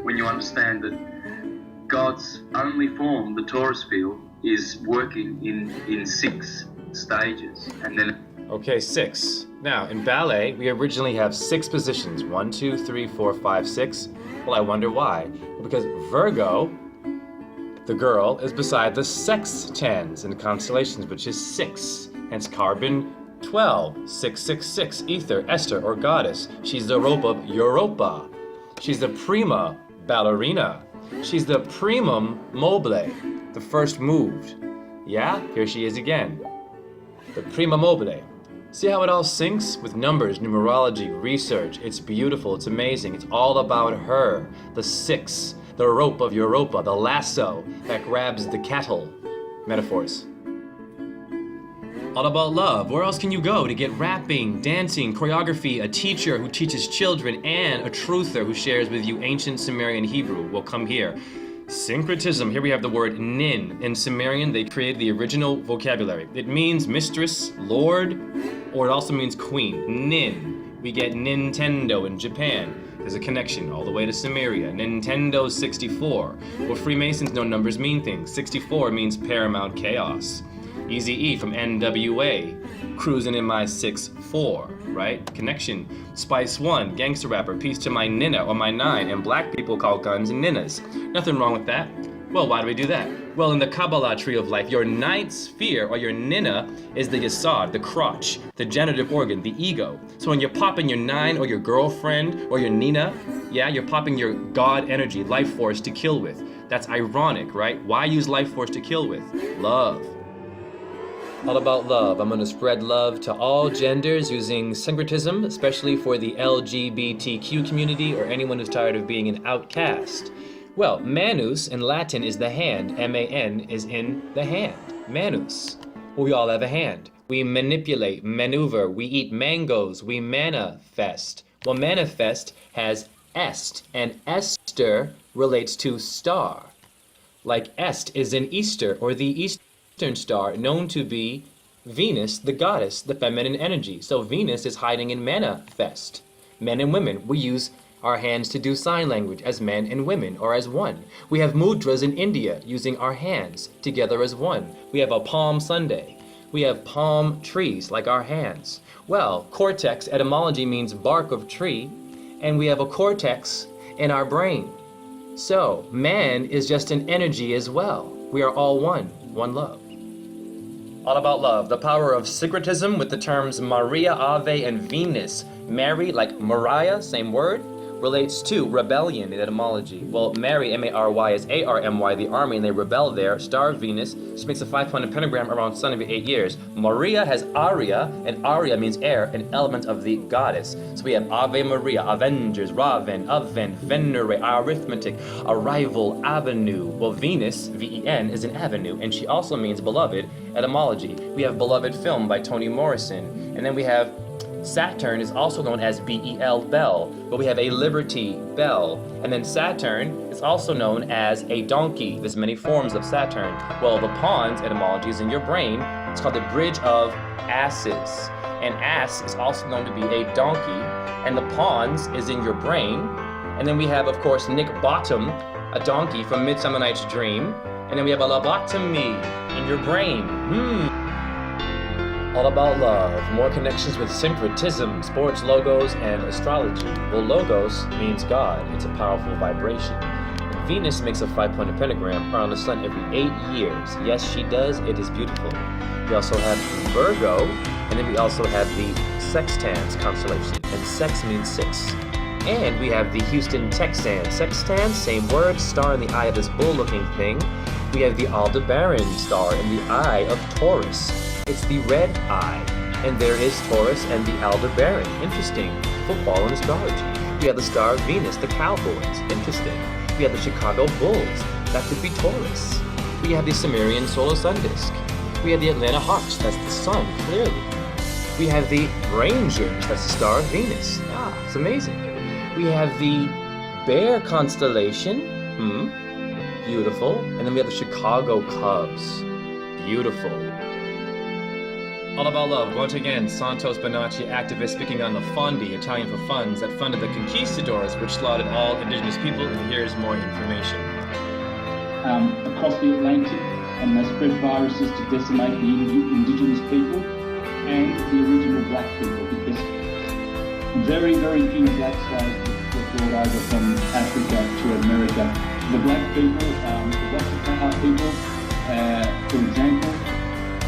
when you understand that God's only form, the torus field, is working in 6 stages, and then... Okay, 6. Now, in ballet, we originally have 6 positions. 1, 2, 3, 4, 5, 6. Well, I wonder why. Well, because Virgo, the girl, is beside the sextans in the constellations, which is 6. Hence carbon 12, 666, ether, Esther, or goddess. She's the rope of Europa. She's the prima ballerina. She's the primum mobile, the first moved. Yeah, here she is again. The prima mobile. See how it all syncs with numbers, numerology, research. It's beautiful, it's amazing. It's all about her, the 6, the rope of Europa, the lasso that grabs the cattle. Metaphors. All About Love. Where else can you go to get rapping, dancing, choreography, a teacher who teaches children, and a truther who shares with you ancient Sumerian Hebrew? Well, come here. Syncretism. Here we have the word nin. In Sumerian, they created the original vocabulary. It means mistress, lord, or it also means queen. Nin. We get Nintendo in Japan. There's a connection all the way to Sumeria. Nintendo 64. Well, Freemasons know numbers mean things. 64 means paramount chaos. Eazy-E from NWA, cruising in my 6'4", right? Connection. Spice One, gangster rapper, peace to my Nina or my 9, and black people call guns Ninnas. Nothing wrong with that. Well, why do we do that? Well, in the Kabbalah tree of life, your 9th sphere, or your Nina, is the yesod, the crotch, the generative organ, the ego. So when you're popping your 9 or your girlfriend or your Nina, yeah, you're popping your God energy, life force to kill with. That's ironic, right? Why use life force to kill with? Love. All About Love. I'm going to spread love to all genders using syncretism, especially for the LGBTQ community or anyone who's tired of being an outcast. Well, manus in Latin is the hand. M-A-N is in the hand. Manus. Well, we all have a hand. We manipulate, maneuver, we eat mangoes, we manifest. Well, manifest has est, and Esther relates to star. Like est is in Easter, or the Eastern star, known to be Venus, the goddess, the feminine energy. So Venus is hiding in manifest. Men and women, we use our hands to do sign language as men and women, or as one. We have mudras in India, using our hands together as one. We have a Palm Sunday. We have palm trees, like our hands. Well, cortex etymology means bark of tree, and we have a cortex in our brain. So, man is just an energy as well. We are all one love. All About Love, the power of syncretism with the terms Maria, Ave, and Venus. Mary, like Mariah, same word, relates to rebellion in etymology. Well, Mary, M-A-R-Y, is A-R-M-Y, the army, and they rebel there. Star of Venus, which makes a 5-pointed pentagram around sun every 8 years. Maria has aria, and aria means air, an element of the goddess. So we have Ave Maria, Avengers, Raven, Aven, Venere, arithmetic, arrival, avenue. Well, Venus, V-E-N, is an avenue, and she also means beloved, etymology. We have Beloved Film by Toni Morrison, and then we have Saturn is also known as B-E-L, Bell, but we have a Liberty Bell. And then Saturn is also known as a donkey. There's many forms of Saturn. Well, the pons etymology is in your brain. It's called the bridge of asses. An ass is also known to be a donkey, and the pons is in your brain. And then we have, of course, Nick Bottom, a donkey from Midsummer Night's Dream. And then we have a lobotomy in your brain. All About Love, more connections with syncretism, sports logos, and astrology. Well, logos means God. It's a powerful vibration. Venus makes a 5-pointed pentagram around the sun every 8 years. Yes, she does. It is beautiful. We also have Virgo, and then we also have the sextans constellation, and sex means 6. And we have the Houston Texans. Sextans, same word, star in the eye of this bull-looking thing. We have the Aldebaran star in the eye of Taurus. It's the red eye, and there is Taurus and the Aldebaran. Interesting. Football and astrology. We have the star of Venus, the Cowboys. Interesting. We have the Chicago Bulls. That could be Taurus. We have the Sumerian solar sun disk. We have the Atlanta Hawks. That's the sun, clearly. We have the Rangers. That's the star of Venus. It's amazing. We have the Bear constellation. Beautiful. And then we have the Chicago Cubs. Beautiful. All About Love. Once again, Santos Bonacci, activist speaking on the Fondi, Italian for funds, that funded the conquistadors, which slaughtered all indigenous people. And here's more information. Across the Atlantic, and they spread viruses to decimate the indigenous people and the original black people, because very, very few black slaves were brought over from Africa to America. The black people, the Western people, for example,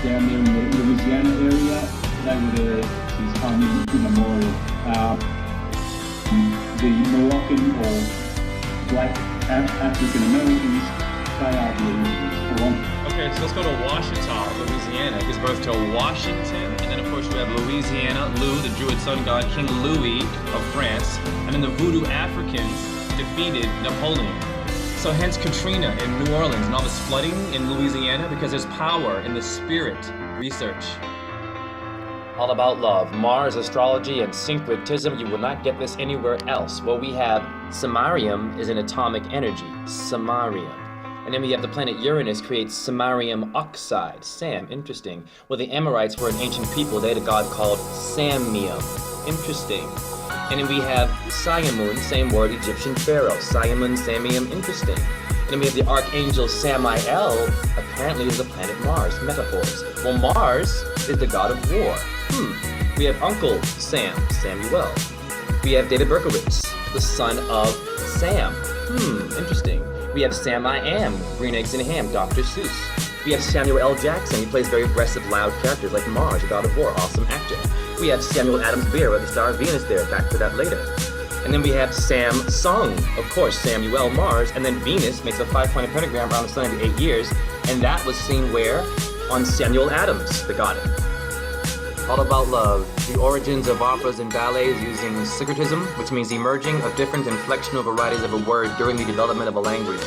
down there in the Louisiana area, they were there since time immemorial. The Moroccan or black African Americans, they are the originals. Okay, so let's go to Washita, Louisiana. It gives birth to Washington, and then of course we have Louisiana, Lou, the Druid sun god, King Louis of France, and then the Voodoo Africans defeated Napoleon. So hence Katrina in New Orleans and all this flooding in Louisiana, because there's power in the spirit. Research. All About Love, Mars, astrology, and syncretism. You will not get this anywhere else. Well, we have samarium is an atomic energy, samarium. And then we have the planet Uranus creates samarium oxide, Sam, interesting. Well, the Amorites were an ancient people. They had a god called Samium, interesting. And then we have Siamun, same word, Egyptian pharaoh. Siamun, Samium, interesting. And then we have the archangel Samael, apparently is the planet Mars, metaphors. Well, Mars is the god of war. We have Uncle Sam, Samuel. We have David Berkowitz, the son of Sam. Interesting. We have Sam I Am, Green Eggs and Ham, Dr. Seuss. We have Samuel L. Jackson, he plays very aggressive, loud characters like Mars, the god of war, awesome actor. We have Samuel Adams Beer, the star of Venus there, back to that later. And then we have Sam Sung, of course, Samuel, Mars, and then Venus makes a 5-pointed pentagram around the sun every 8 years, and that was seen where? On Samuel Adams, the god. All About Love, the origins of operas and ballets using syncretism, which means the merging of different inflectional varieties of a word during the development of a language.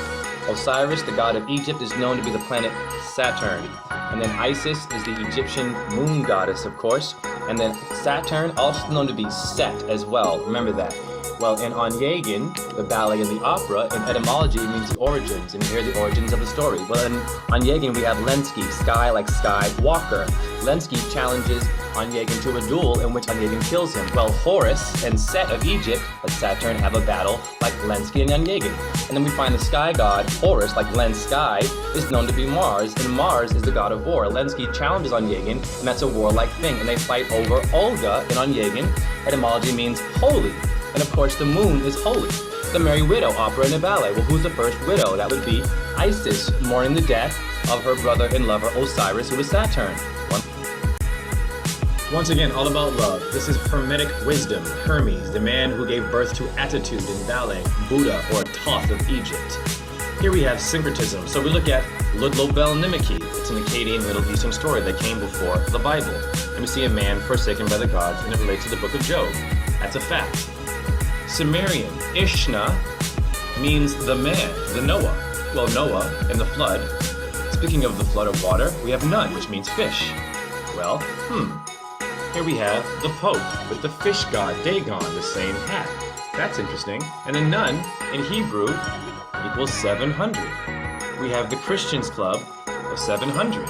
Osiris, the god of Egypt, is known to be the planet Saturn. And then Isis is the Egyptian moon goddess, of course. And then Saturn, also known to be Set as well. Remember that. Well, in Onegin, the ballet and the opera, in etymology it means the origins, and here are the origins of the story. Well, in Onegin we have Lenski, sky like sky walker. Lenski challenges Onegin to a duel in which Onegin kills him. Well, Horus and Set of Egypt, like Saturn, have a battle like Lenski and Onegin. And then we find the sky god, Horus, like Len Sky, is known to be Mars, and Mars is the god of war. Lenski challenges Onegin, and that's a warlike thing, and they fight over Olga in Onegin. Etymology means holy. And of course, the moon is holy. The Merry Widow, opera and a ballet. Well, who's the first widow? That would be Isis, mourning the death of her brother and lover Osiris, who was Saturn. Once again, All About Love. This is Hermetic wisdom. Hermes, the man who gave birth to attitude in ballet. Buddha, or Thoth of Egypt. Here we have syncretism. So we look at Ludlow Bel Nimiki. It's an Akkadian Middle Eastern story that came before the Bible. And we see a man forsaken by the gods, and it relates to the book of Job. That's a fact. Sumerian, Ishna, means the man, the Noah. Well, Noah and the flood. Speaking of the flood of water, we have Nun, which means fish. Well, here we have the Pope with the fish god Dagon, the same hat. That's interesting. And then Nun in Hebrew equals 700. We have the Christians Club of 700.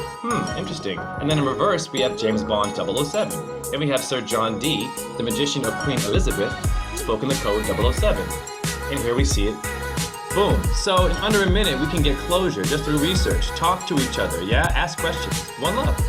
Interesting. And then in reverse, we have James Bond 007. Then we have Sir John Dee, the magician of Queen Elizabeth, spoken the code 007. And here we see it. Boom. So in under a minute, we can get closure just through research. Talk to each other, yeah? Ask questions. One love.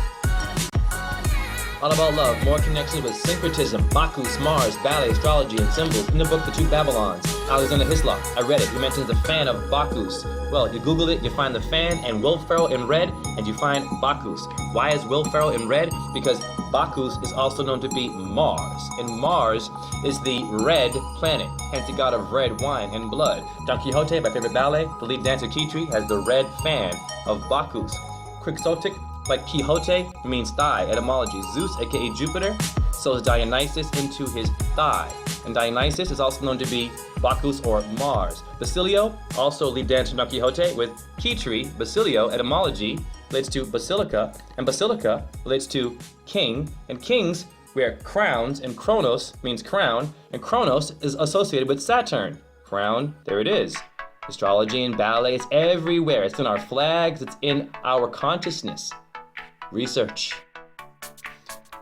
All About Love, more connections with syncretism, Bacchus, Mars, ballet, astrology, and symbols. In the book, The Two Babylons, Alexander Hislop. I read it. He mentions the fan of Bacchus. Well, you Google it, you find the fan and Will Ferrell in red, and you find Bacchus. Why is Will Ferrell in red? Because Bacchus is also known to be Mars, and Mars is the red planet, hence the god of red wine and blood. Don Quixote, my favorite ballet, the lead dancer Kitri has the red fan of Bacchus. Quixotic, like Quixote, means thigh, etymology. Zeus, aka Jupiter, sews Dionysus into his thigh. And Dionysus is also known to be Bacchus or Mars. Basilio, also lead dancer Don Quixote with Kitri, Basilio, etymology, relates to basilica, and basilica relates to king, and kings wear crowns, and Kronos means crown, and Kronos is associated with Saturn. Crown, there it is. Astrology and ballet, it's everywhere. It's in our flags, it's in our consciousness. Research.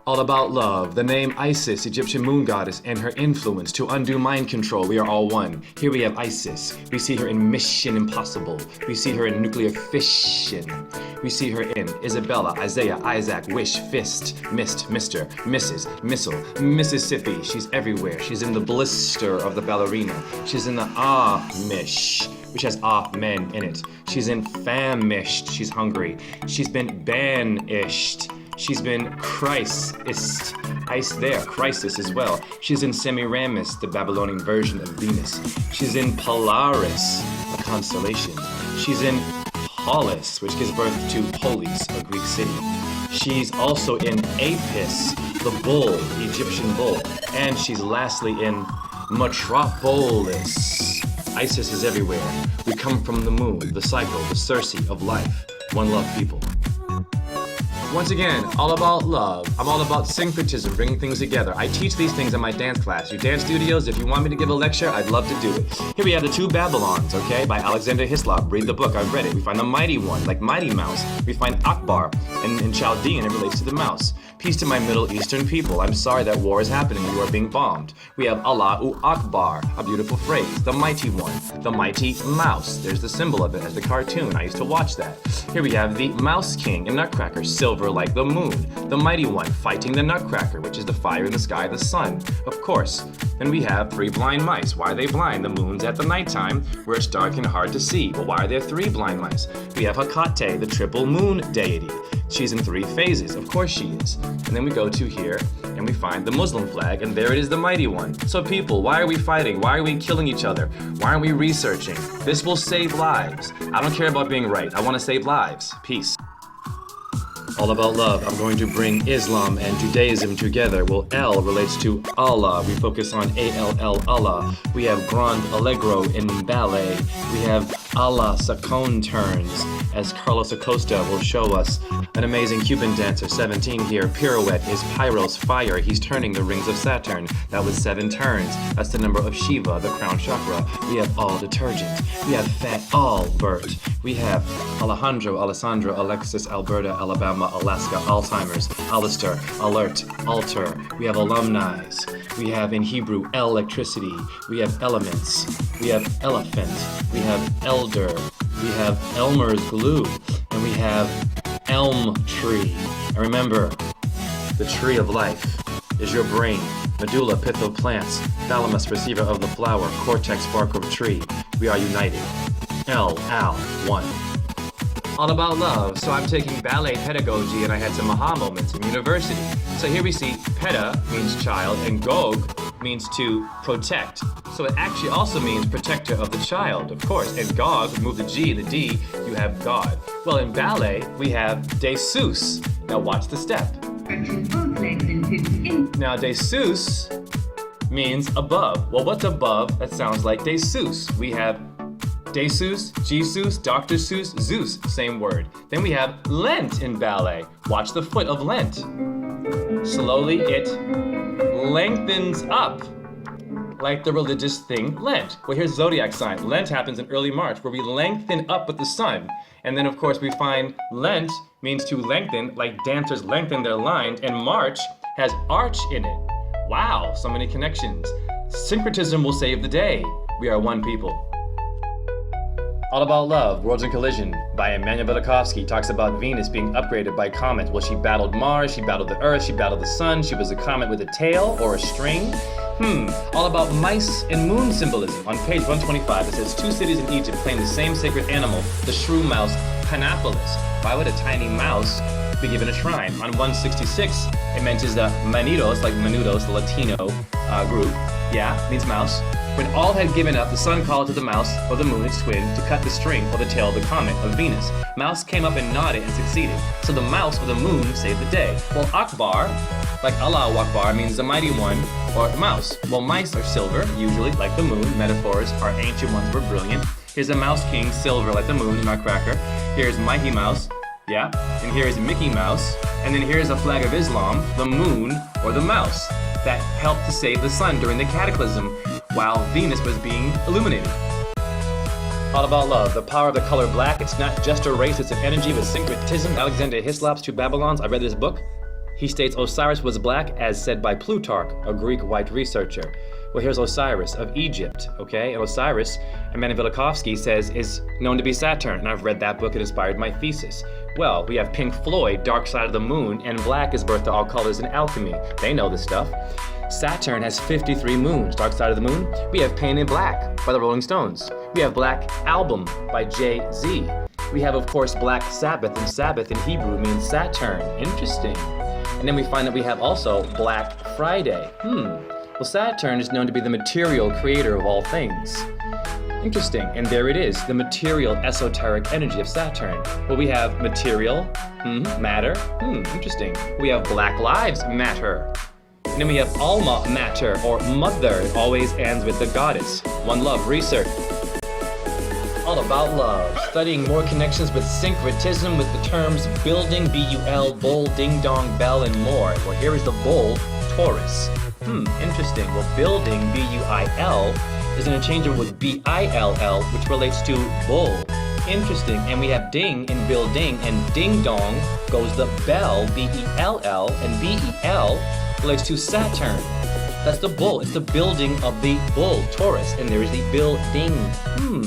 All about love. The name Isis, Egyptian moon goddess, and her influence to undo mind control. We are all one. Here we have Isis. We see her in Mission Impossible. We see her in Nuclear Fission. We see her in Isabella, Isaiah, Isaac, Wish, Fist, Mist, Mister, Mrs., Missile, Mississippi. She's everywhere. She's in the blister of the ballerina. She's in the Amish, which has men in it. She's in famished. She's hungry. She's been banished. She's been Christ-ist, ice there, crisis as well. She's in Semiramis, the Babylonian version of Venus. She's in Polaris, a constellation. She's in Polis, which gives birth to Polis, a Greek city. She's also in Apis, the bull, Egyptian bull. And she's lastly in Metropolis. Isis is everywhere. We come from the moon, the cycle, the Circe of life. One love, people. Once again, all about love. I'm all about syncretism, bringing things together. I teach these things in my dance class. You dance studios, if you want me to give a lecture, I'd love to do it. Here we have the Two Babylons, okay, by Alexander Hislop. Read the book, I've read it. We find the Mighty One, like Mighty Mouse. We find Akbar, and in Chaldean it relates to the mouse. Peace to my Middle Eastern people. I'm sorry that war is happening and you are being bombed. We have Allahu Akbar, a beautiful phrase. The Mighty One, the Mighty Mouse. There's the symbol of it as the cartoon. I used to watch that. Here we have the Mouse King and Nutcracker, silver like the moon. The Mighty One fighting the Nutcracker, which is the fire in the sky, the sun, of course. Then we have three blind mice. Why are they blind? The moon's at the nighttime, where it's dark and hard to see. But why are there three blind mice? We have Hecate, the triple moon deity. She's in three phases. Of course she is. And then we go to here, and we find the Muslim flag, and there it is, the Mighty One. So people, why are we fighting? Why are we killing each other? Why aren't we researching? This will save lives. I don't care about being right. I want to save lives. Peace. All about love. I'm going to bring Islam and Judaism together. Well, L relates to Allah. We focus on A-L-L, Allah. We have Grand Allegro in ballet. We have Allah Sacone turns, as Carlos Acosta will show us. An amazing Cuban dancer, 17 here. Pirouette is Pyros, fire. He's turning the rings of Saturn. That was 7 turns. That's the number of Shiva, the crown chakra. We have all detergent. We have Fat Albert. We have Alejandro, Alessandra, Alexis, Alberta, Alabama, Alaska, Alzheimer's, Alistair, Alert, Alter. We have alumni. We have in Hebrew electricity. We have elements. We have elephant. We have elder. We have Elmer's glue. And we have elm tree. And remember, the tree of life is your brain. Medulla, pith of plants. Thalamus, receiver of the flower. Cortex, bark of tree. We are united. one. All about love. So I'm taking ballet pedagogy and I had some aha moments in university. So here we see peda means child and gog means to protect. So it actually also means protector of the child, of course. And Gog, remove the G and the D, you have God. Well, in ballet, we have Desus. Now watch the step. Now Desus means above. Well, what's above? That sounds like Desus. We have Desus, Jesus, Dr. Seuss, Zeus, same word. Then we have Lent in ballet. Watch the foot of Lent. Slowly it lengthens up, like the religious thing Lent. Well, here's zodiac sign. Lent happens in early March, where we lengthen up with the sun. And then, of course, we find Lent means to lengthen, like dancers lengthen their lines, and March has arch in it. Wow, so many connections. Syncretism will save the day. We are one people. All About Love, Worlds in Collision by Emmanuel Velikovsky talks about Venus being upgraded by comets. Well, she battled Mars, she battled the Earth, she battled the Sun, she was a comet with a tail or a string. All about mice and moon symbolism. On page 125, it says 2 cities in Egypt claim the same sacred animal, the shrew mouse, Panapolis. Why would a tiny mouse be given a shrine? On 166, it mentions the Manitos, like Menudos, the Latino group. Yeah, means mouse. When all had given up, the sun called to the mouse, or the moon, its twin, to cut the string or the tail of the comet of Venus. Mouse came up and nodded and succeeded. So the mouse or the moon saved the day. Well, Akbar, like Allahu Akbar, means the mighty one, or mouse. Well, mice are silver, usually, like the moon. Metaphors, our ancient ones were brilliant. Here's a mouse king, silver, like the moon, Nutcracker. Here's Mighty Mouse, yeah. And here is Mickey Mouse. And then here's a flag of Islam, the moon, or the mouse, that helped to save the sun during the cataclysm, while Venus was being illuminated. All About Love, the power of the color black. It's not just a race, it's an energy with syncretism. Alexander Hislop's Two Babylons. I read this book. He states Osiris was black, as said by Plutarch, a Greek white researcher. Well, here's Osiris of Egypt, okay? And Osiris, Emmanuel Velikovsky says, is known to be Saturn, and I've read that book. It inspired my thesis. Well, we have Pink Floyd, Dark Side of the Moon, and black is birth to all colors in alchemy. They know this stuff. Saturn has 53 moons. Dark Side of the Moon. We have Painted Black by the Rolling Stones. We have Black Album by Jay-Z. We have, of course, Black Sabbath, and Sabbath in Hebrew means Saturn. Interesting. And then we find that we have also Black Friday. Well, Saturn is known to be the material creator of all things. Interesting, and there it is, the material esoteric energy of Saturn. Well, we have material, matter, interesting. We have Black Lives Matter. And then we have Alma Mater, or Mother. It always ends with the goddess. One Love Research. All about love. Studying more connections with syncretism with the terms building, B-U-L, bull, ding-dong, bell, and more. Well, here is the bull, Taurus. Interesting. Well, building, B-U-I-L, is interchangeable with B-I-L-L, which relates to bull. Interesting. And we have ding in building, and ding-dong goes the bell, B-E-L-L, and B-E-L relates to Saturn. That's the bull. It's the building of the bull, Taurus, and there is the building.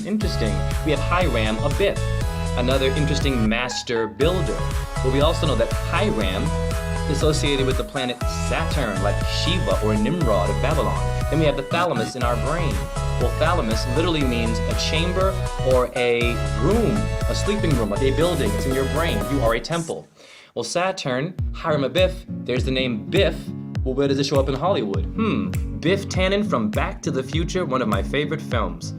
Interesting. We have Hiram Abiff, another interesting master builder. But we also know that Hiram is associated with the planet Saturn, like Shiva or Nimrod of Babylon. Then we have the thalamus in our brain. Well, thalamus literally means a chamber or a room, a sleeping room, like a building. It's in your brain. You are a temple. Well, Saturn, Hiram Abiff, there's the name Biff. Well, where does it show up in Hollywood? Biff Tannen from Back to the Future, one of my favorite films.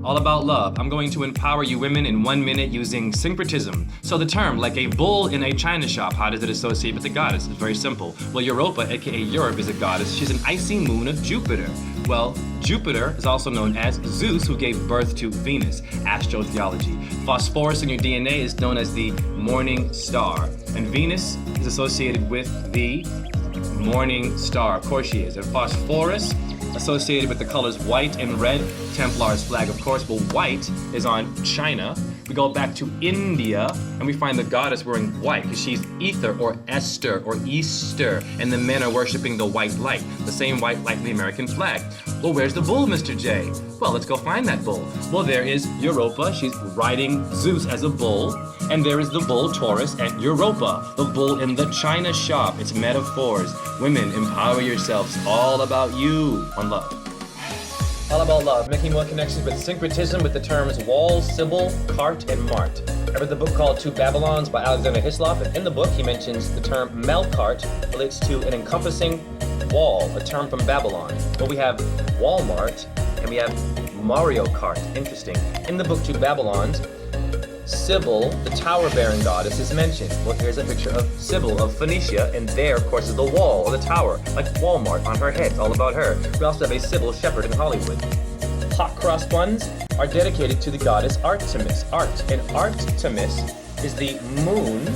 All about love. I'm going to empower you women in 1 minute using syncretism. So the term, like a bull in a china shop, how does it associate with the goddess? It's very simple. Well, Europa, aka Europe, is a goddess. She's an icy moon of Jupiter. Well, Jupiter is also known as Zeus, who gave birth to Venus, astrotheology. Phosphorus in your DNA is known as the morning star. And Venus is associated with the morning star. Of course she is. And phosphorus associated with the colors white and red, Templar's flag, of course. Well, white is on China. We go back to India, and we find the goddess wearing white, because she's Ether, or Esther, or Easter, and the men are worshiping the white light, the same white light in the American flag. Well, where's the bull, Mr. J? Well, let's go find that bull. Well, there is Europa. She's riding Zeus as a bull. And there is the bull, Taurus, and Europa, the bull in the china shop. It's metaphors. Women, empower yourselves. All about you. One love. All about love, making more connections with syncretism with the terms wall, Sybil, cart, and mart. I read the book called Two Babylons by Alexander Hislop, and in the book he mentions the term Melkart relates to an encompassing wall, a term from Babylon. Well, we have Walmart, and we have Mario Kart. Interesting. In the book Two Babylons, Sybil, the tower-bearing goddess, is mentioned. Well, here's a picture of Sybil of Phoenicia, and there, of course, is the wall or the tower, like Walmart on her head. It's all about her. We also have a Sybil shepherd in Hollywood. Hot cross buns are dedicated to the goddess Artemis. And Artemis is the moon,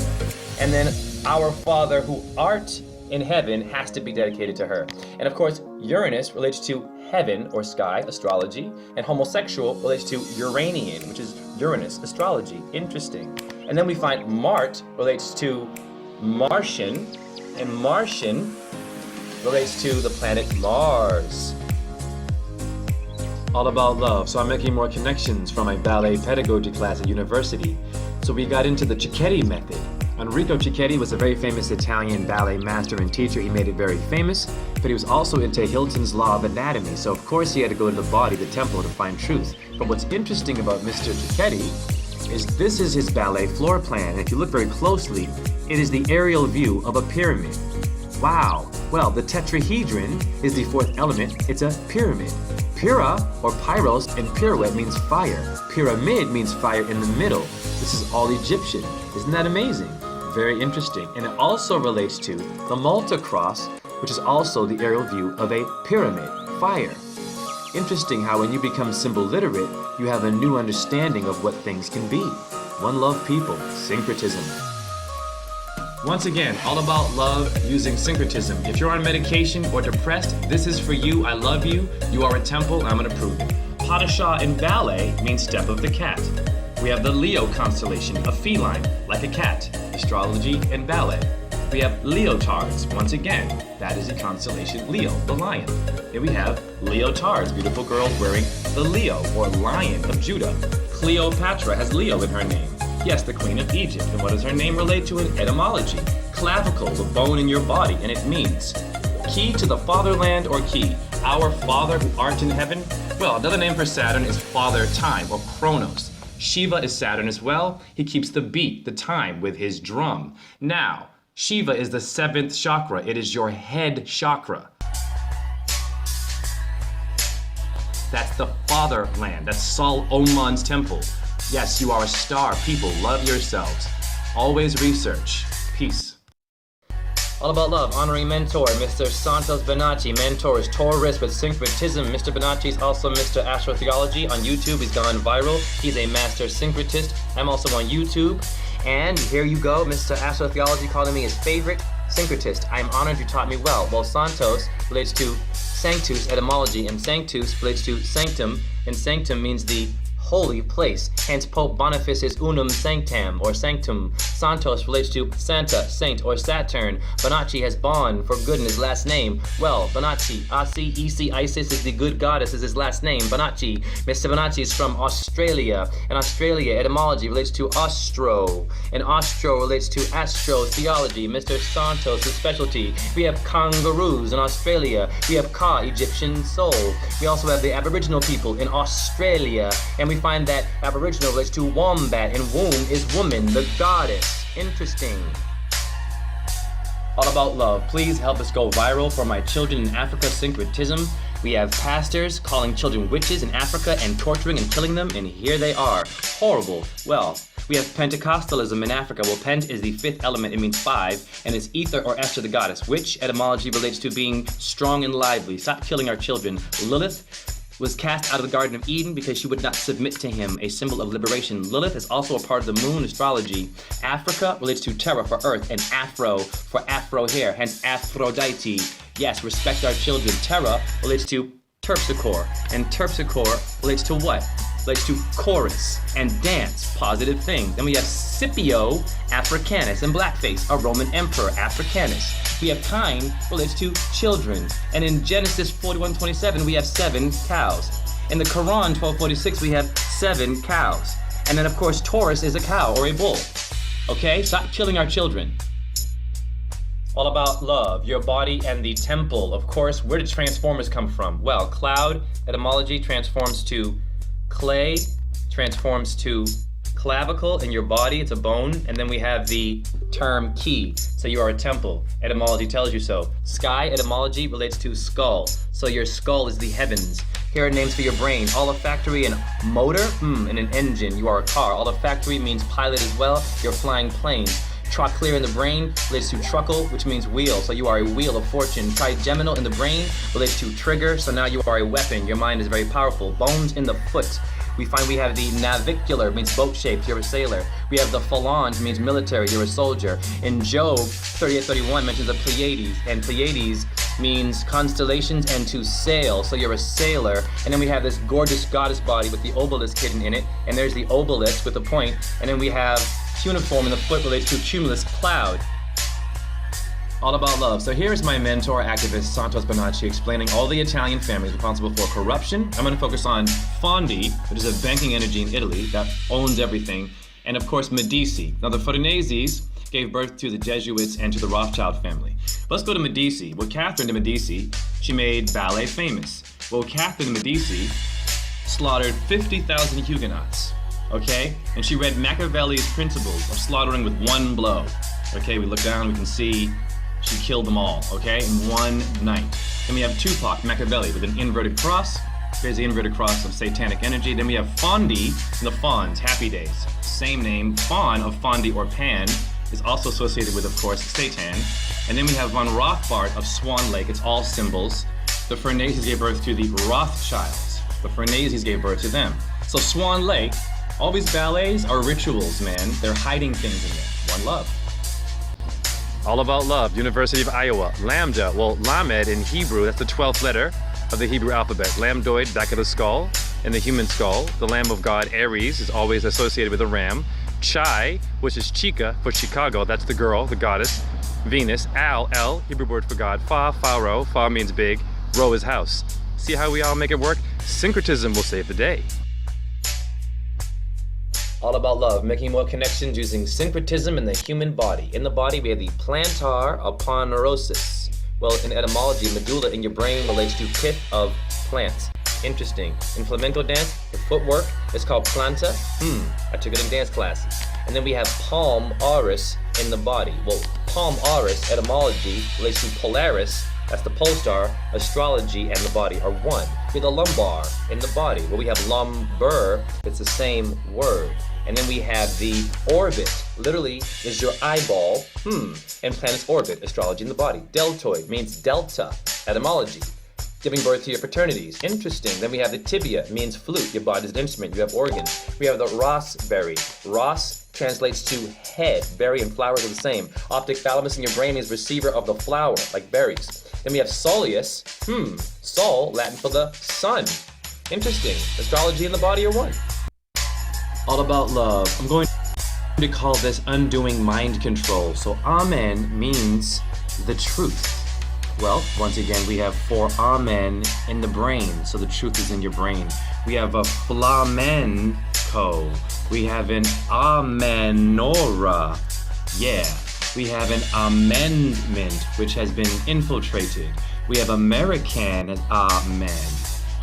and then our Father who art in heaven has to be dedicated to her. And of course, Uranus relates to heaven or sky, astrology, and homosexual relates to Uranian, which is Uranus, astrology. Interesting. And then we find Mart relates to Martian, and Martian relates to the planet Mars. All about love. So I'm making more connections from my ballet pedagogy class at university. So we got into the Cicchetti method. Enrico Cicchetti was a very famous Italian ballet master and teacher. He made it very famous, but he was also into Hilton's law of anatomy. So of course he had to go to the body, the temple, to find truth. But what's interesting about Mr. Cicchetti is this is his ballet floor plan. And if you look very closely, it is the aerial view of a pyramid. Wow. Well, the tetrahedron is the fourth element. It's a pyramid. Pyrrha, or pyros, and pirouette means fire. Pyramid means fire in the middle. This is all Egyptian. Isn't that amazing? Very interesting. And it also relates to the Malta cross, which is also the aerial view of a pyramid, fire. Interesting how when you become symbol literate, you have a new understanding of what things can be. One love people, syncretism. Once again, all about love using syncretism. If you're on medication or depressed, this is for you. I love you. You are a temple. I'm going to prove it. Padishah in ballet means step of the cat. We have the Leo constellation, a feline, like a cat, astrology and ballet. We have leotards. Once again, that is the constellation Leo, the lion. Here we have leotards, beautiful girls wearing the Leo, or Lion of Judah. Cleopatra has Leo in her name. Yes, the Queen of Egypt. And what does her name relate to in etymology? Clavicle, the bone in your body, and it means key to the fatherland or key. Our Father who art in heaven. Well, another name for Saturn is Father Time, or Chronos. Shiva is Saturn as well. He keeps the beat, the time, with his drum. Now, Shiva is the 7th chakra. It is your head chakra. That's the fatherland. That's Sol Oman's temple. Yes, you are a star. People, love yourselves. Always research. Peace. All About Love, honoring mentor, Mr. Santos Bonacci. Mentor is Taurus with Syncretism. Mr. Bonacci is also Mr. Astrotheology. On YouTube, he's gone viral. He's a master syncretist. I'm also on YouTube. And here you go, Mr. Astrotheology calling me his favorite syncretist. I am honored you taught me well. Well, Santos relates to sanctus etymology, and sanctus relates to sanctum, and sanctum means the holy place. Hence Pope Boniface is unum sanctam, or sanctum. Santos relates to Santa, saint, or Saturn. Bonacci has Bon for good in his last name. Well, Bonacci, Asi, Isi, Isis is the good goddess is his last name. Bonacci. Mr. Bonacci is from Australia. And Australia etymology relates to Austro. And Austro relates to astrotheology. Mr. Santos' specialty. We have kangaroos in Australia. We have Ka, Egyptian soul. We also have the Aboriginal people in Australia. And we find that Aboriginal relates to wombat, and womb is woman, the goddess. Interesting. All About Love, please help us go viral for my children in Africa syncretism. We have pastors calling children witches in Africa and torturing and killing them, and here they are. Horrible. Well, we have Pentecostalism in Africa. Well, Pent is the 5th element, it means 5, and it's ether or Esther the goddess, which etymology relates to being strong and lively. Stop killing our children. Lilith was cast out of the Garden of Eden because she would not submit to him, a symbol of liberation. Lilith is also a part of the moon astrology. Africa relates to Terra for earth, and Afro for Afro hair, hence Aphrodite. Yes, respect our children. Terra relates to terpsichore, and terpsichore relates to what? Relates to chorus and dance, positive things. Then we have Scipio Africanus, and blackface, a Roman emperor, Africanus. We have Cain relates to children, and in Genesis 41:27 we have 7 cows. In the Quran 12:46 we have 7 cows. And then of course Taurus is a cow or a bull. Okay, stop killing our children. All About Love, your body and the temple. Of course, where did Transformers come from? Well, cloud etymology transforms to clay, transforms to clavicle in your body, it's a bone, and then we have the term key, so you are a temple. Etymology tells you so. Sky etymology relates to skull, so your skull is the heavens. Here are names for your brain. Olfactory and motor, and an engine, you are a car. Olfactory means pilot as well, you're flying planes. Trochlear in the brain relates to truckle, which means wheel, so you are a wheel of fortune. Trigeminal in the brain relates to trigger, so now you are a weapon. Your mind is very powerful. Bones in the foot. We find we have the navicular, means boat shaped, you're a sailor. We have the phalange, means military, you're a soldier. In Job 38:31 mentions the Pleiades, and Pleiades means constellations and to sail, so you're a sailor. And then we have this gorgeous goddess body with the obelisk hidden in it, and there's the obelisk with a point, and then we have cuneiform in the foot relates to cumulus, cloud. All About Love. So here's my mentor, activist Santos Bonacci, explaining all the Italian families responsible for corruption. I'm going to focus on Fondi, which is a banking entity in Italy that owns everything, and of course Medici. Now the Farneses gave birth to the Jesuits and to the Rothschild family. Let's go to Medici. Well, Catherine de Medici, she made ballet famous. Well, Catherine de Medici slaughtered 50,000 Huguenots, okay? And she read Machiavelli's principles of slaughtering with one blow. Okay, we look down, we can see she killed them all, okay, in one night. Then we have Tupac Machiavelli with an inverted cross. Here's the inverted cross of satanic energy. Then we have Fondi and the Fawns, Happy Days. Same name, Fawn of Fondi or Pan is also associated with, of course, Satan. And then we have von Rothbard of Swan Lake. It's all symbols. The Farneses gave birth to the Rothschilds. The Farneses gave birth to them. So Swan Lake, all these ballets are rituals, man. They're hiding things in there. One love. All About Love, University of Iowa. Lambda, well, Lamed in Hebrew, that's the 12th letter of the Hebrew alphabet. Lambdoid, back of the skull, in the human skull. The Lamb of God, Aries, is always associated with a ram. Chai, which is Chica for Chicago, that's the girl, the goddess, Venus. Al, El, Hebrew word for God. Fa, Pharaoh. Fa means big. Ro is house. See how we all make it work? Syncretism will save the day. All about love, making more connections using syncretism in the human body. In the body, we have the plantar aponeurosis. Well, in etymology, medulla in your brain relates to pith of plants. Interesting. In flamenco dance, the footwork is called planta. I took it in dance classes. And then we have palm auris in the body. Well, palm auris, etymology, relates to polaris, that's the pole star, astrology, and the body are one. We have the lumbar in the body. Well, we have lumbar, it's the same word. And then we have the orbit, literally is your eyeball, and planet's orbit, astrology in the body. Deltoid means delta, etymology, giving birth to your fraternities. Interesting. Then we have the tibia, means flute, your body's an instrument, you have organs. We have the raspberry. Ras translates to head, berry and flowers are the same. Optic thalamus in your brain is receiver of the flower, like berries. Then we have soleus, sol, Latin for the sun. Interesting. Astrology and the body are one. All about love. I'm going to call this undoing mind control. So amen means the truth. Well, once again, we have 4 amen in the brain, so the truth is in your brain. We have a flamenco. We have an amenora. Yeah. We have an amendment, which has been infiltrated. We have American as amen.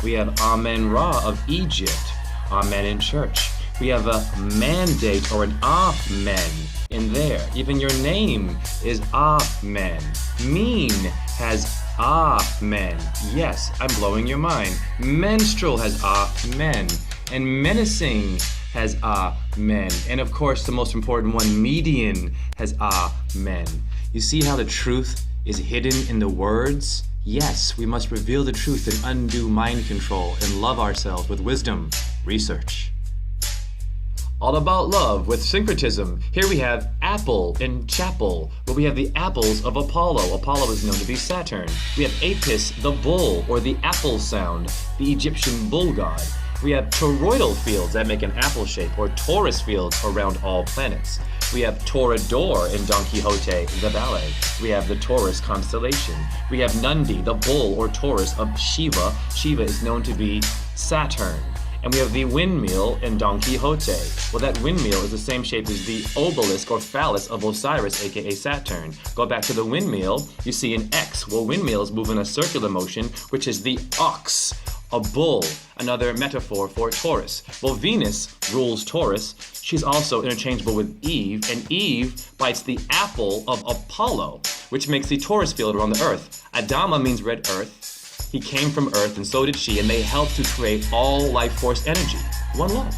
We have Amen Ra of Egypt. Amen in church. We have a mandate or an amen in there. Even your name is amen. Mean has amen. Yes, I'm blowing your mind. Menstrual has amen. And menacing has amen. And of course, the most important one, median, has amen. You see how the truth is hidden in the words? Yes, we must reveal the truth and undo mind control and love ourselves with wisdom. Research. All about love with syncretism. Here we have apple and chapel, where we have the apples of Apollo. Apollo is known to be Saturn. We have Apis, the bull, or the apple sound, the Egyptian bull god. We have toroidal fields that make an apple shape, or torus fields around all planets. We have Torador in Don Quixote, the ballet. We have the Taurus constellation. We have Nundi, the bull or Taurus of Shiva. Shiva is known to be Saturn. And we have the windmill in Don Quixote. Well, that windmill is the same shape as the obelisk or phallus of Osiris, aka Saturn. Go back to the windmill, you see an X. Well, windmills move in a circular motion, which is the ox, a bull, another metaphor for Taurus. Well, Venus rules Taurus. She's also interchangeable with Eve, and Eve bites the apple of Apollo, which makes the Taurus field around the earth. Adama means red earth. He came from earth and so did she, and they helped to create all life force energy. One love.